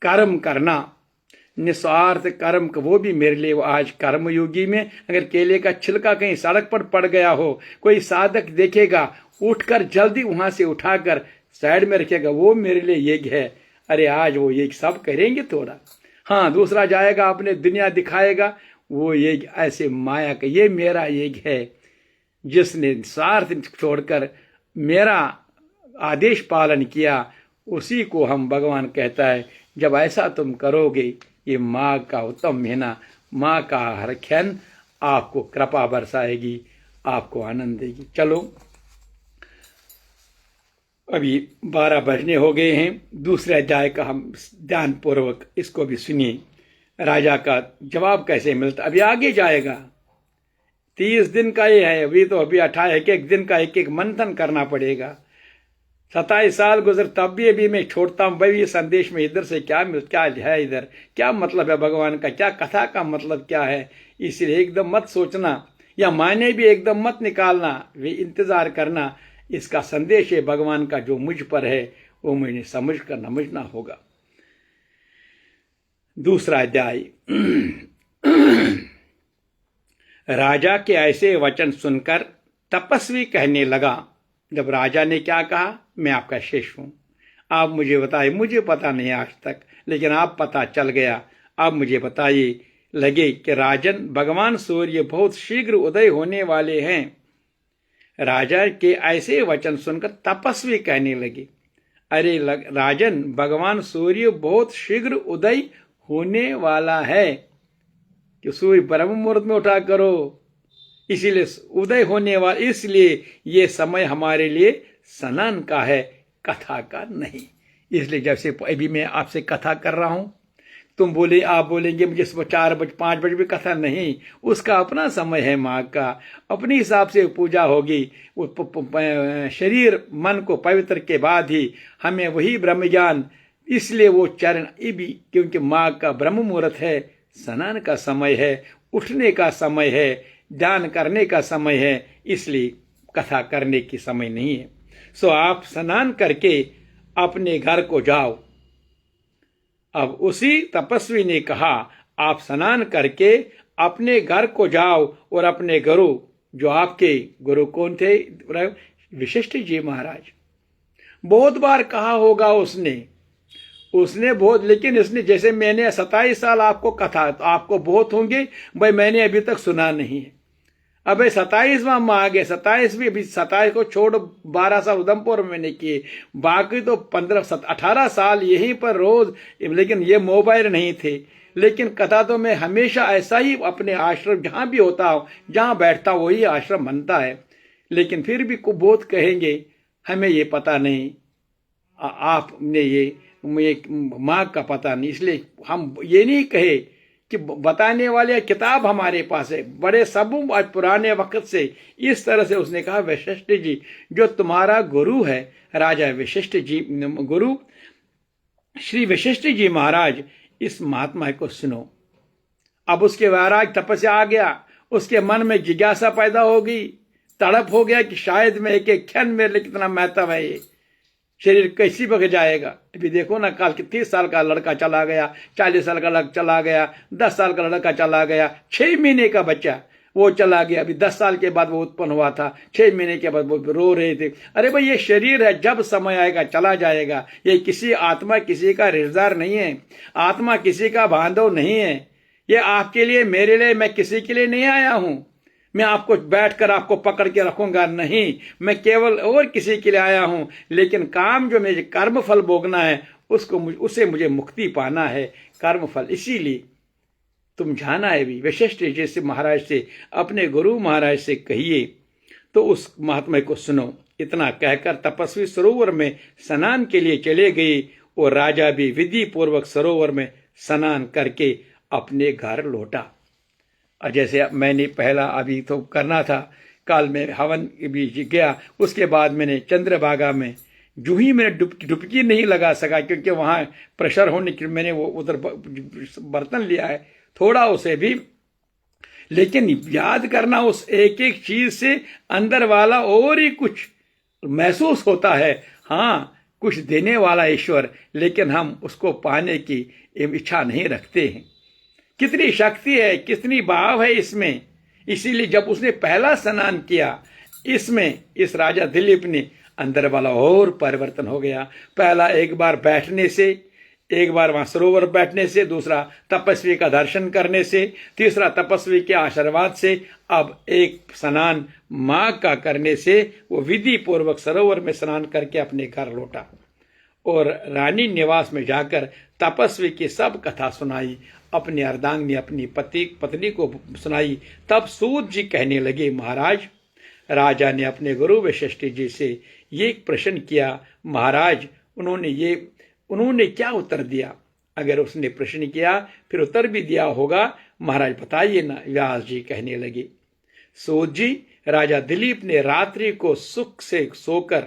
कर्म करना। निस्वार्थ कर्म वो भी मेरे लिए वो आज कर्मयोगी में अगर केले का छिलका कहीं सड़क पर पड़ गया हो, कोई साधक देखेगा, उठकर जल्दी वहां से उठाकर साइड में रखेगा, वो मेरे लिए यज्ञ है। अरे आज वो यज्ञ सब करेंगे थोड़ा। हाँ, दूसरा जाएगा अपने दुनिया दिखाएगा, वो यज्ञ ऐसे माया का, ये मेरा यज्ञ है जिसने स्वार्थ छोड़कर मेरा आदेश पालन किया, उसी को हम भगवान कहता है। जब ऐसा तुम करोगे, ये माँ का उत्तम महीना, माँ का हर क्षण आपको कृपा बरसाएगी, आपको आनंद देगी। चलो अभी 12 बजने हो गए हैं, दूसरे अध्याय का हम ध्यान पूर्वक इसको भी सुनिए। राजा का जवाब कैसे मिलता, अभी आगे जाएगा। 30 दिन का ये है, अभी तो अभी 18 एक दिन का एक मंथन करना पड़ेगा। 27 साल गुजर तब भी अभी मैं छोड़ता हूं भाई, ये संदेश में इधर से क्या है, इधर क्या मतलब है भगवान का, क्या कथा का मतलब क्या है। इसलिए एकदम मत सोचना या मायने भी एकदम मत निकालना, वे इंतजार करना। इसका संदेश है भगवान का जो मुझ पर है वो मुझे समझना होगा। दूसरा अध्याय। राजा के ऐसे वचन सुनकर तपस्वी कहने लगा। जब राजा ने क्या कहा, मैं आपका शिष्य हूं, आप मुझे बताइए, मुझे पता नहीं आज तक, लेकिन आप पता चल गया। आप मुझे बताइए लगे कि राजन, भगवान सूर्य बहुत शीघ्र उदय होने वाले हैं। राजा के ऐसे वचन सुनकर तपस्वी कहने लगे, अरे राजन, भगवान सूर्य बहुत शीघ्र उदय होने वाला है कि सूर्य ब्रह्म मुहूर्त में उठा करो, इसीलिए उदय होने वाला, इसलिए ये समय हमारे लिए स्नान का है, कथा का नहीं। इसलिए जैसे अभी मैं आपसे कथा कर रहा हूं, आप बोलेंगे मुझे 4 बजे 5 बजे भी कथा नहीं, उसका अपना समय है, माँ का अपने हिसाब से पूजा होगी। शरीर मन को पवित्र के बाद ही हमें वही ब्रह्म ज्ञान, इसलिए वो चरण भी, क्योंकि माँ का ब्रह्म मुहूर्त है, स्नान का समय है, उठने का समय है, ध्यान करने का समय है, इसलिए कथा करने की समय नहीं है। सो आप स्नान करके अपने घर को जाओ। अब उसी तपस्वी ने कहा, आप स्नान करके अपने घर को जाओ और अपने गुरु, जो आपके गुरु कौन थे, वशिष्ठ जी महाराज। बहुत बार कहा होगा उसने बहुत, लेकिन इसने, जैसे मैंने 27 साल आपको कथा, तो आपको बहुत होंगे भाई, मैंने अभी तक सुना नहीं है। अब 27वां माह आ गया, 27 भी, अभी 27 को छोड़ 12 साल उधमपुर में मैंने किए, बाकी तो 18 साल यहीं पर रोज, लेकिन ये मोबाइल नहीं थे। लेकिन कथा तो मैं हमेशा ऐसा ही अपने आश्रम जहां भी होता हूं, जहां बैठता हूं, वही आश्रम बनता है। लेकिन फिर भी बहुत कहेंगे हमें ये पता नहीं, आपने ये माँ का पता नहीं, इसलिए हम ये नहीं कहे कि बताने वाले किताब हमारे पास है, बड़े सब पुराने वक्त से इस तरह से। उसने कहा, वशिष्ठ जी जो तुम्हारा गुरु है, राजा वशिष्ठ जी, गुरु श्री वशिष्ठ जी महाराज, इस महात्मा को सुनो। अब उसके वैराग तपस्या आ गया, उसके मन में जिज्ञासा पैदा होगी, तड़प हो गया कि शायद मैं एक क्षण मेरे लिए कितना महत्व है, ये शरीर कैसी बग जाएगा। अभी देखो ना, कल 30 साल का लड़का चला गया, 40 साल का लड़का चला गया, 10 साल का लड़का चला गया, 6 महीने का बच्चा वो चला गया। अभी 10 साल के बाद वो उत्पन्न हुआ था, 6 महीने के बाद वो रो रहे थे। अरे भाई, ये शरीर है, जब समय आएगा चला जाएगा। ये किसी आत्मा किसी का रिश्तेदार नहीं है, आत्मा किसी का बांधव नहीं है। ये आपके लिए, मेरे लिए, मैं किसी के लिए नहीं आया हूं। मैं आपको बैठकर आपको पकड़ के रखूंगा नहीं, मैं केवल और किसी के लिए आया हूं। लेकिन काम जो मुझे कर्म फल भोगना है, उससे मुझे मुक्ति पाना है, कर्म फल। इसीलिए तुम जाना है भी, वशिष्ठ जैसे महाराज से, अपने गुरु महाराज से कहिए, तो उस महात्मा को सुनो। इतना कहकर तपस्वी सरोवर में स्नान के लिए चले गए और राजा भी विधि पूर्वक सरोवर में स्नान करके अपने घर लौटा। और जैसे मैंने पहला अभी तो करना था, कल में हवन भी गया, उसके बाद मैंने चंद्रभागा में जो ही मैंने डुबकी नहीं लगा सका, क्योंकि वहां प्रेशर होने के मैंने वो उधर बर्तन लिया है, थोड़ा उसे भी लेकिन याद करना उस एक एक चीज से अंदर वाला और ही कुछ महसूस होता है। हाँ, कुछ देने वाला ईश्वर, लेकिन हम उसको पाने की इच्छा नहीं रखते हैं। कितनी शक्ति है, कितनी भाव है इसमें। इसीलिए जब उसने पहला स्नान किया इसमें, इस राजा दिलीप ने, अंदर वाला और परिवर्तन हो गया। पहला एक बार बैठने से, एक बार वहां सरोवर बैठने से, दूसरा तपस्वी का दर्शन करने से, तीसरा तपस्वी के आशीर्वाद से, अब एक स्नान मां का करने से वो विधि पूर्वक सरोवर में स्नान करके अपने घर लौटा और रानी निवास में जाकर तपस्वी की सब कथा सुनाई। अपनी अर्धांगिनी अपनी पत्नी को सुनाई। तब सूत जी कहने लगे, महाराज, राजा ने अपने गुरु वशिष्ठ जी से ये एक प्रश्न किया। महाराज, उन्होंने क्या उत्तर दिया? अगर उसने प्रश्न किया फिर उत्तर भी दिया होगा, महाराज बताइए ना। व्यास जी कहने लगे, सूत जी, राजा दिलीप ने रात्रि को सुख से सोकर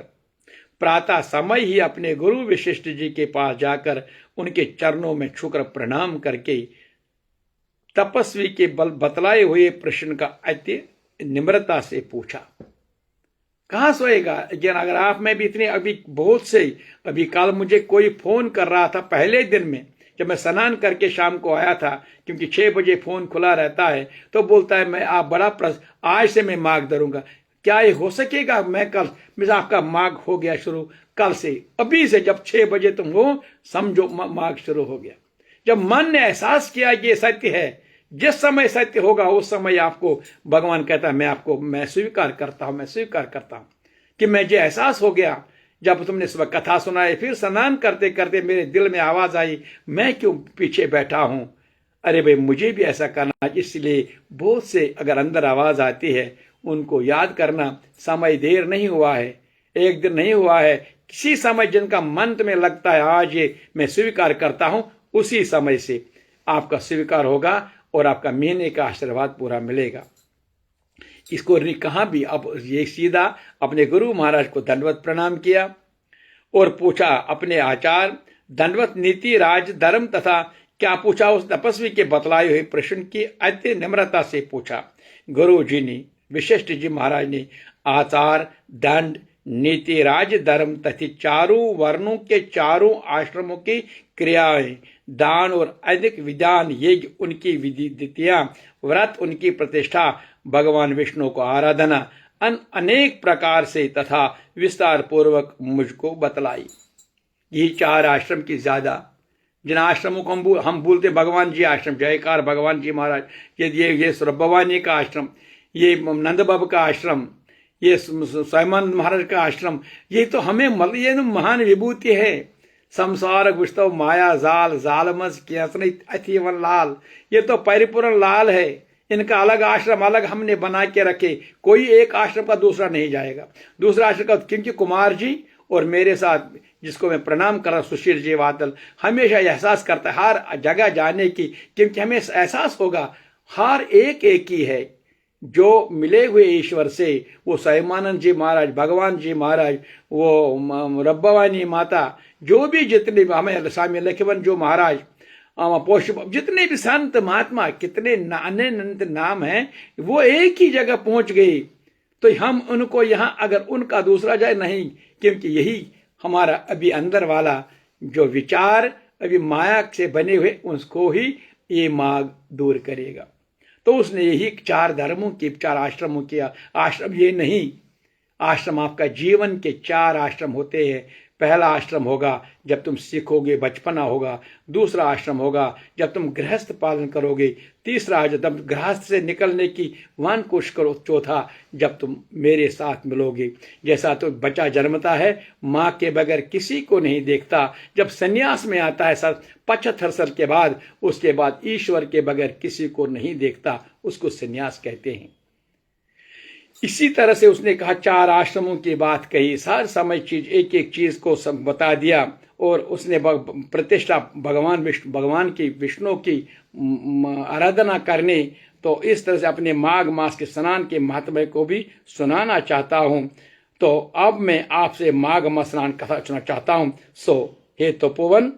प्रातः समय ही अपने गुरु वशिष्ठ जी के पास जाकर उनके चरणों में छूकर प्रणाम करके तपस्वी के बतलाए हुए प्रश्न का अति निम्रता से पूछा। कहां सोएगा? लेकिन अगर आप में भी इतने अभी बहुत से, अभी कल मुझे कोई फोन कर रहा था पहले दिन में, जब मैं स्नान करके शाम को आया था, क्योंकि 6 बजे फोन खुला रहता है, तो बोलता है मैं आप आज से मैं माघ धरूंगा। क्या ये हो सकेगा? मैं कल आपका माघ हो गया शुरू, कल से, अभी से जब 6 बजे तुम हो, समझो माघ शुरू हो गया। जब मन ने एहसास किया कि ये सत्य है, जिस समय सत्य होगा उस समय आपको भगवान कहता है मैं स्वीकार करता हूं कि मुझे एहसास हो गया। जब तुमने सुबह कथा सुनाई, फिर स्नान करते करते मेरे दिल में आवाज आई, मैं क्यों पीछे बैठा हूं? अरे भाई, मुझे भी ऐसा करना। इसलिए बहुत से अगर अंदर आवाज आती है, उनको याद करना। समय देर नहीं हुआ है, एक दिन नहीं हुआ है, किसी समय जिनका मन में लगता है आज ये मैं स्वीकार करता हूं, उसी समय से आपका स्वीकार होगा और आपका महीने का आशीर्वाद पूरा मिलेगा। इसको कहा भी। अब ये सीधा अपने गुरु महाराज को दंडवत प्रणाम किया और पूछा अपने आचार, दंडवत, नीति, राज, धर्म तथा क्या पूछा? उस तपस्वी के बतलाए हुए प्रश्न की अति निम्रता से पूछा। गुरु जी ने, वशिष्ठ जी महाराज ने आचार, दंड, नीति, राज, धर्म तथा चारों वर्णों के चारों आश्रमों की क्रियाएं, दान और अधिक विधान, यज्ञ उनकी विधियां, व्रत उनकी प्रतिष्ठा, भगवान विष्णु को आराधना अनेक प्रकार से तथा विस्तार पूर्वक मुझको बतलाई। ये 4 आश्रम की ज्यादा, जिन आश्रमों को हम बोलते भगवान जी आश्रम, जयकार भगवान जी महाराज, ये भवानी का आश्रम, ये नंद बाबा का आश्रम, ये स्वयंनंद महाराज का आश्रम, ये तो हमें ये महान विभूति है। संसार गुस्तव माया जाल, जालमस अथीवन लाल, ये तो परिपूर्ण लाल है। इनका अलग आश्रम अलग हमने बना के रखे, कोई एक आश्रम का दूसरा नहीं जाएगा, दूसरा आश्रम का। क्योंकि कुमार जी और मेरे साथ, जिसको मैं प्रणाम कर रहा, सुशील जी वादल, हमेशा एहसास करता है हर जगह जाने की, क्योंकि हमें एहसास होगा हर एक ही है जो मिले हुए ईश्वर से। वो स्वयंनंद जी महाराज, भगवान जी महाराज, वो रब्बवानी माता, जो भी जितने हमें स्वामी लक्ष्मण जो महाराज, जितने भी संत महात्मा, कितने अनंत नाम हैं, वो एक ही जगह पहुंच गए। तो हम उनको यहां अगर उनका दूसरा जाए नहीं, क्योंकि यही हमारा अभी अंदर वाला जो विचार अभी माया से बने हुए, उसको ही ये मार्ग दूर करेगा। तो उसने यही 4 धर्मों की, 4 आश्रमों की, आश्रम ये नहीं, आश्रम आपका जीवन के 4 आश्रम होते हैं। पहला आश्रम होगा जब तुम सीखोगे, बचपना होगा। दूसरा आश्रम होगा जब तुम गृहस्थ पालन करोगे। तीसरा जब गृहस्थ से निकलने की वन कोशिश करो। चौथा जब तुम मेरे साथ मिलोगे। जैसा तो बच्चा जन्मता है, माँ के बगैर किसी को नहीं देखता, जब संन्यास में आता है 75 साल के बाद, उसके बाद ईश्वर के बगैर किसी को नहीं देखता, उसको संन्यास कहते हैं। इसी तरह से उसने कहा 4 आश्रमों की बात कही, सार समय चीज एक एक चीज को सब बता दिया। और उसने प्रतिष्ठा भगवान की, विष्णु की आराधना करने, तो इस तरह से अपने माघ मास के स्नान के महत्व को भी सुनाना चाहता हूं। तो अब मैं आपसे माघ मास स्नान कथा सुनाना चाहता हूं। सो हे तपोवन,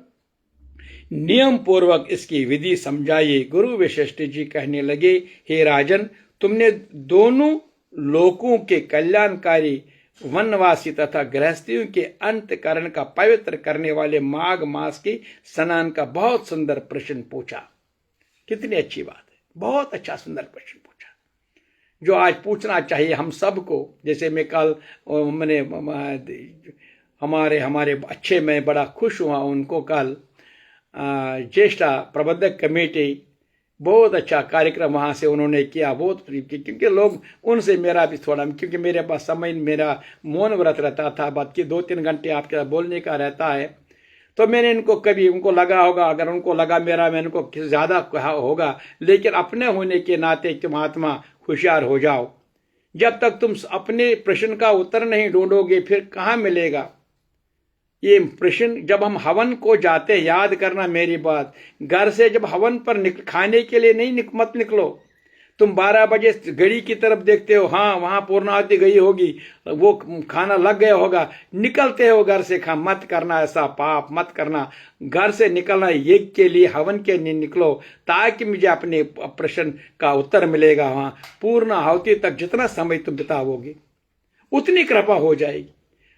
नियम पूर्वक इसकी विधि समझाइए। गुरु वशिष्ठ जी कहने लगे, हे राजन, तुमने दोनों लोकों के कल्याणकारी वनवासी तथा गृहस्थियों के अंतकरण का पवित्र करने वाले माघ मास के स्नान का बहुत सुंदर प्रश्न पूछा। कितनी अच्छी बात है, बहुत अच्छा सुंदर प्रश्न पूछा, जो आज पूछना चाहिए हम सबको। जैसे मैं कल मैंने हमारे अच्छे, मैं बड़ा खुश हुआ उनको कल ज्येष्ठा प्रबंधक कमेटी बहुत अच्छा कार्यक्रम वहाँ से उन्होंने किया, बहुत क्योंकि लोग उनसे मेरा भी थोड़ा, क्योंकि मेरे पास समय, मेरा मौन व्रत रहता था, बात की 2-3 घंटे आपके बोलने का रहता है, तो मैंने इनको कभी, उनको लगा होगा, अगर उनको लगा मेरा मैं इनको ज़्यादा कहा होगा, लेकिन अपने होने के नाते तुम आत्मा होशियार हो जाओ। जब तक तुम अपने प्रश्न का उत्तर नहीं ढूंढोगे फिर कहाँ मिलेगा ये प्रश्न। जब हम हवन को जाते, याद करना मेरी बात, घर से जब हवन पर खाने के लिए नहीं मत निकलो। तुम 12 बजे घड़ी की तरफ देखते हो, हाँ वहां पूर्णाहुति गई होगी, वो खाना लग गया होगा, निकलते हो घर से। मत करना ऐसा पाप, मत करना। घर से निकलना यज्ञ के लिए, हवन के लिए निकलो, ताकि मुझे अपने प्रश्न का उत्तर मिलेगा। वहां पूर्णाहुति तक जितना समय तुम बिताओगे उतनी कृपा हो जाएगी।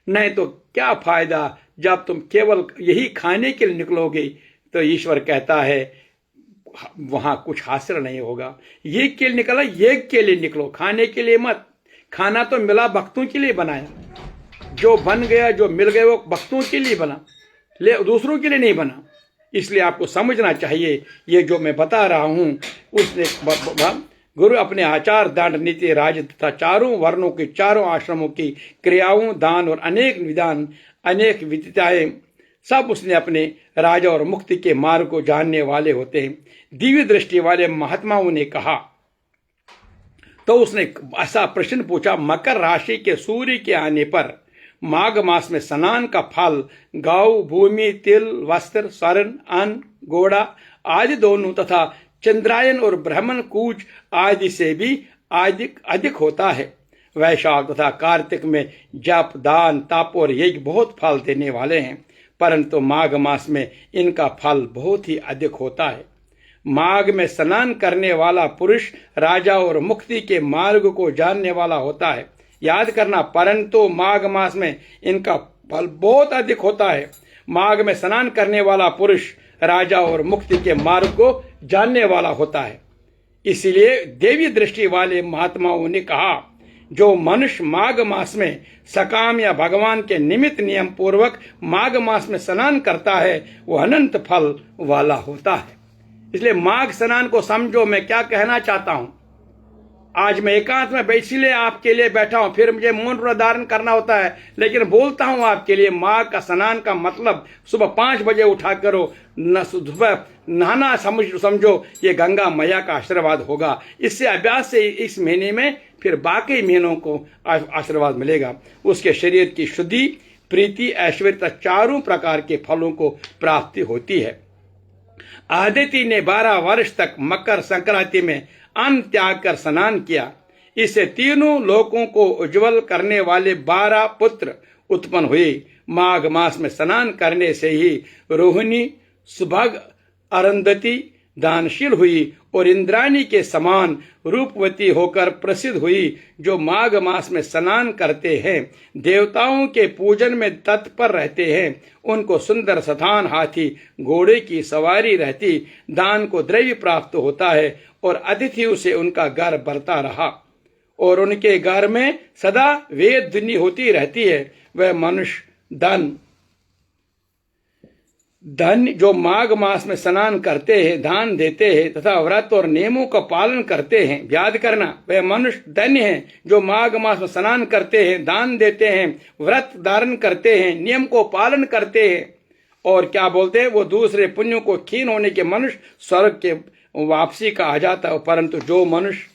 नहीं तो क्या फायदा जब तुम केवल यही खाने के लिए निकलोगे, तो ईश्वर कहता है वहां कुछ हासिल नहीं होगा। ये के लिए निकला, ये के लिए निकलो, खाने के लिए मत। खाना तो मिला, भक्तों के लिए बनाया, जो बन गया, जो मिल गया वो भक्तों के लिए बना, दूसरों के लिए नहीं बना। इसलिए आपको समझना चाहिए, ये जो मैं बता रहा हूं उसने गुरु अपने आचार, दंड, नीति, राज तथा चारों वर्णों की, चारों आश्रमों की क्रियाओं, दान और अनेक विधान, अनेक विदिताएं सब उसने अपने राजा और मुक्ति के मार्ग को जानने वाले होते हैं, दिव्य दृष्टि वाले महात्माओं ने कहा। तो उसने ऐसा प्रश्न पूछा, मकर राशि के सूर्य के आने पर माघ मास में स्नान का फल गौ, भूमि, तिल, वस्त्र, स्वर्ण, अन्न, घोड़ा आदि दोनों तथा चंद्रायन और ब्राह्मण कूच आदि से भी अधिक होता है। वैशाख तथा कार्तिक में जप, दान, तप और यज्ञ बहुत फल देने वाले हैं, परंतु माघ मास में इनका फल बहुत ही अधिक होता है। माघ में स्नान करने वाला पुरुष राजा और मुक्ति के मार्ग को जानने वाला होता है। याद करना, परंतु माघ मास में इनका फल बहुत अधिक होता है। माघ में स्नान करने वाला पुरुष राजा और मुक्ति के मार्ग को जानने वाला होता है। इसलिए देवी दृष्टि वाले महात्माओं ने कहा, जो मनुष्य माघ मास में सकाम या भगवान के निमित्त नियम पूर्वक माघ मास में स्नान करता है वो अनंत फल वाला होता है। इसलिए माघ स्नान को समझो। मैं क्या कहना चाहता हूं, आज मैं एकांत में इसीलिए आपके लिए बैठा हूं, फिर मुझे मौन व्रत धारण करना होता है, लेकिन बोलता हूं आपके लिए। माघ का स्नान का मतलब सुबह 5 बजे उठा करो, सुबह नहाना समझो, ये गंगा मैया का आशीर्वाद होगा। इससे अभ्यास से इस महीने में फिर बाकी महीनों को आशीर्वाद मिलेगा। उसके शरीर की शुद्धि, प्रीति, ऐश्वर्य, चारों प्रकार के फलों को प्राप्ति होती है। आदिति ने 12 वर्ष तक मकर संक्रांति में अन्न त्याग कर स्नान किया। इससे तीनों लोकों को उज्जवल करने वाले 12 पुत्र उत्पन्न हुए। माघ मास में स्नान करने से ही रोहिणी, सुभग, अरुंधति दानशील हुई और इंद्राणी के समान रूपवती होकर प्रसिद्ध हुई। जो माघ मास में स्नान करते हैं, देवताओं के पूजन में तत्पर रहते हैं, उनको सुंदर स्थान, हाथी, घोड़े की सवारी रहती, दान को द्रव्य प्राप्त होता है और अतिथियों से उनका घर भरता रहा और उनके घर में सदा वेद ध्वनि होती रहती है। वह मनुष्य धन जो माघ मास में स्नान करते हैं, दान देते हैं तथा व्रत और नियमों का पालन करते हैं। याद करना, वह मनुष्य धन्य है जो माघ मास में स्नान करते हैं, दान देते हैं, व्रत धारण करते हैं, नियम को पालन करते हैं। और क्या बोलते हैं, वो दूसरे पुण्यों को क्षीण होने के मनुष्य स्वर्ग के वापसी का आ जाता है। परंतु जो मनुष्य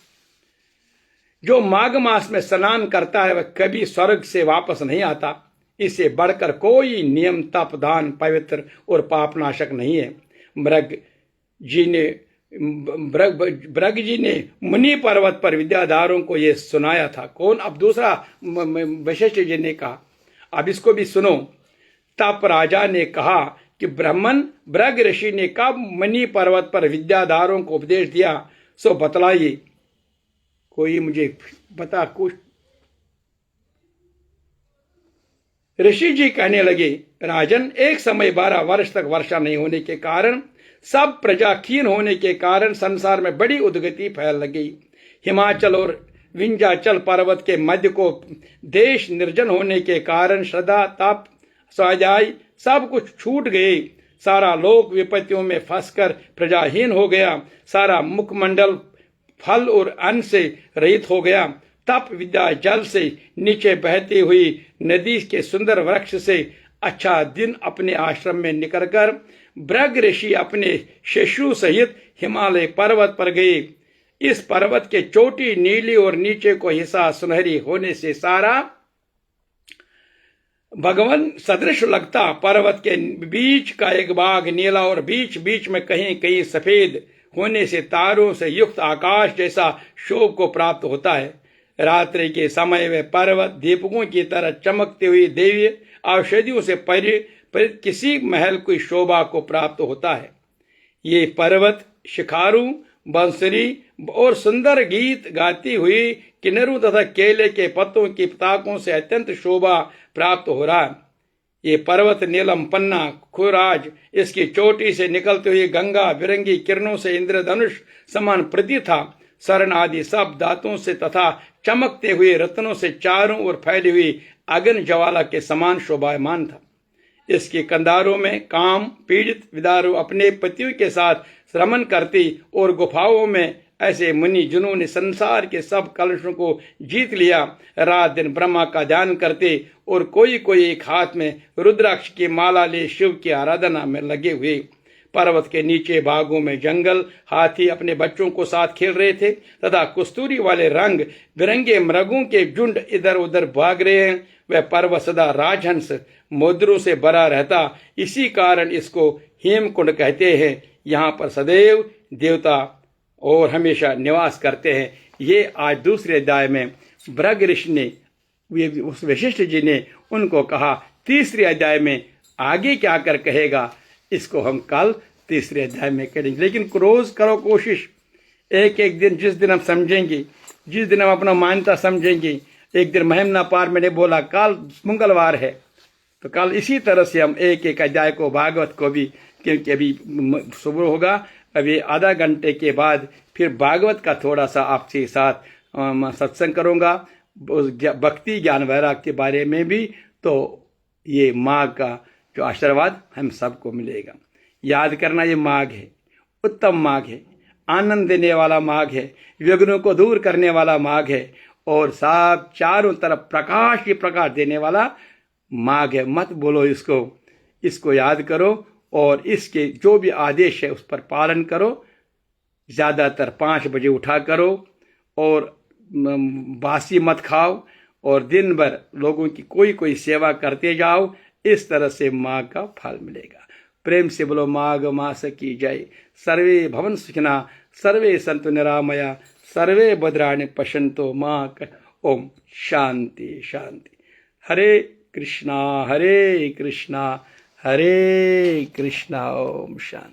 जो माघ मास में स्नान करता है वह कभी स्वर्ग से वापस नहीं आता। इससे बढ़कर कोई नियम, तप, दान पवित्र और पापनाशक नहीं है। ब्रग जी ने मुनि पर्वत पर विद्याधारों को यह सुनाया था। कौन? अब दूसरा वशिष्ठ जी ने कहा, अब इसको भी सुनो। तप राजा ने कहा, कि ब्राह्मण भृग ऋषि ने कब मणि पर्वत पर विद्याधारों को उपदेश दिया, सो बतलाइए। कोई मुझे बता कुछ। ऋषि जी कहने लगे, राजन, एक समय 12 वर्ष तक वर्षा नहीं होने के कारण, सब प्रजा क्षीण होने के कारण संसार में बड़ी उद्गति फैल लगी। हिमाचल और विंध्याचल पर्वत के मध्य को देश निर्जन होने के कारण श्रद्धा, तप, स्वाध्याय सब कुछ छूट गए। सारा लोक विपत्तियों में फंसकर प्रजाहीन हो गया। सारा मुखमंडल फल और अन्न से रहित हो गया। तप विद्या जल से नीचे बहती हुई नदी के सुंदर वृक्ष से अच्छा दिन अपने आश्रम में निकलकर भृग ऋषि अपने शिशु सहित हिमालय पर्वत पर गए। इस पर्वत के चोटी नीली और नीचे को हिस्सा सुनहरी होने से सारा भगवान सदृश लगता। पर्वत के बीच का एक भाग नीला और बीच बीच में कहीं कहीं सफेद होने से तारों से युक्त आकाश जैसा शोभ को प्राप्त होता है। रात्रि के समय वे पर्वत दीपकों की तरह चमकती हुई देवी औषधियों से परे किसी महल की शोभा को प्राप्त होता है। ये पर्वत शिखारू, बंसरी और सुंदर गीत गाती हुई किन्नरों तथा केले के पत्तों की पताकों से अत्यंत शोभा प्राप्त हो रहा है। ये पर्वत नीलम पन्ना खुराज, इसकी चोटी से निकलती हुई गंगा बिरंगी किरणों से इंद्रधनुष समान प्रतीत था। स्वर्ण आदि सब धातुओं से तथा चमकते हुए रत्नों से चारों ओर फैली हुई अग्नि ज्वाला के समान शोभायमान था। इसके कंधारों में काम पीड़ित विदारू अपने पतियों के साथ श्रमण करती और गुफाओं में ऐसे मुनि जिन्होंने संसार के सब कलशों को जीत लिया, रात दिन ब्रह्मा का ध्यान करते और कोई कोई एक हाथ में रुद्राक्ष की माला ले शिव की आराधना में लगे हुए। पर्वत के नीचे भागों में जंगल हाथी अपने बच्चों को साथ खेल रहे थे तथा कस्तूरी वाले रंग बिरंगे मृगों के झुंड इधर उधर भाग रहे हैं। वह पर्वत सदा राजहंस मोद्रों से भरा रहता, इसी कारण इसको हेमकुंड कहते हैं। यहाँ पर सदैव देवता और हमेशा निवास करते हैं। ये आज दूसरे अध्याय में भृग ऋषि ने, उस वशिष्ठ जी ने उनको कहा। तीसरे अध्याय में आगे क्या कर कहेगा, इसको हम कल तीसरे अध्याय में करेंगे। लेकिन रोज करो कोशिश, एक एक दिन, जिस दिन हम समझेंगे, जिस दिन हम अपना मान्यता समझेंगे। एक दिन महिमना पार मैंने बोला कल मंगलवार है, तो कल इसी तरह से हम एक एक अध्याय को भागवत को भी, क्योंकि अभी सुबह होगा, अभी आधा घंटे के बाद फिर भागवत का थोड़ा सा आपके साथ सत्संग करूँगा, भक्ति ज्ञान वैराग के बारे में भी। तो ये माघ का जो आशीर्वाद हम सबको मिलेगा। याद करना, ये माघ है, उत्तम माघ है, आनंद देने वाला माघ है, विघ्नों को दूर करने वाला माघ है और सब चारों तरफ प्रकाश ही प्रकाश देने वाला माघ है। मत बोलो इसको याद करो और इसके जो भी आदेश है उस पर पालन करो। ज़्यादातर 5 बजे उठा करो और बासी मत खाओ और दिन भर लोगों की कोई सेवा करते जाओ। इस तरह से माघ का फल मिलेगा। प्रेम से बोलो माघ मास की जय। सर्वे भवन सुखिना, सर्वे संतु निरामया, सर्वे भद्राणि पश्यन्तु मा। ओम शांति शांति। हरे कृष्णा हरे कृष्णा हरे कृष्णा। ओम शांति।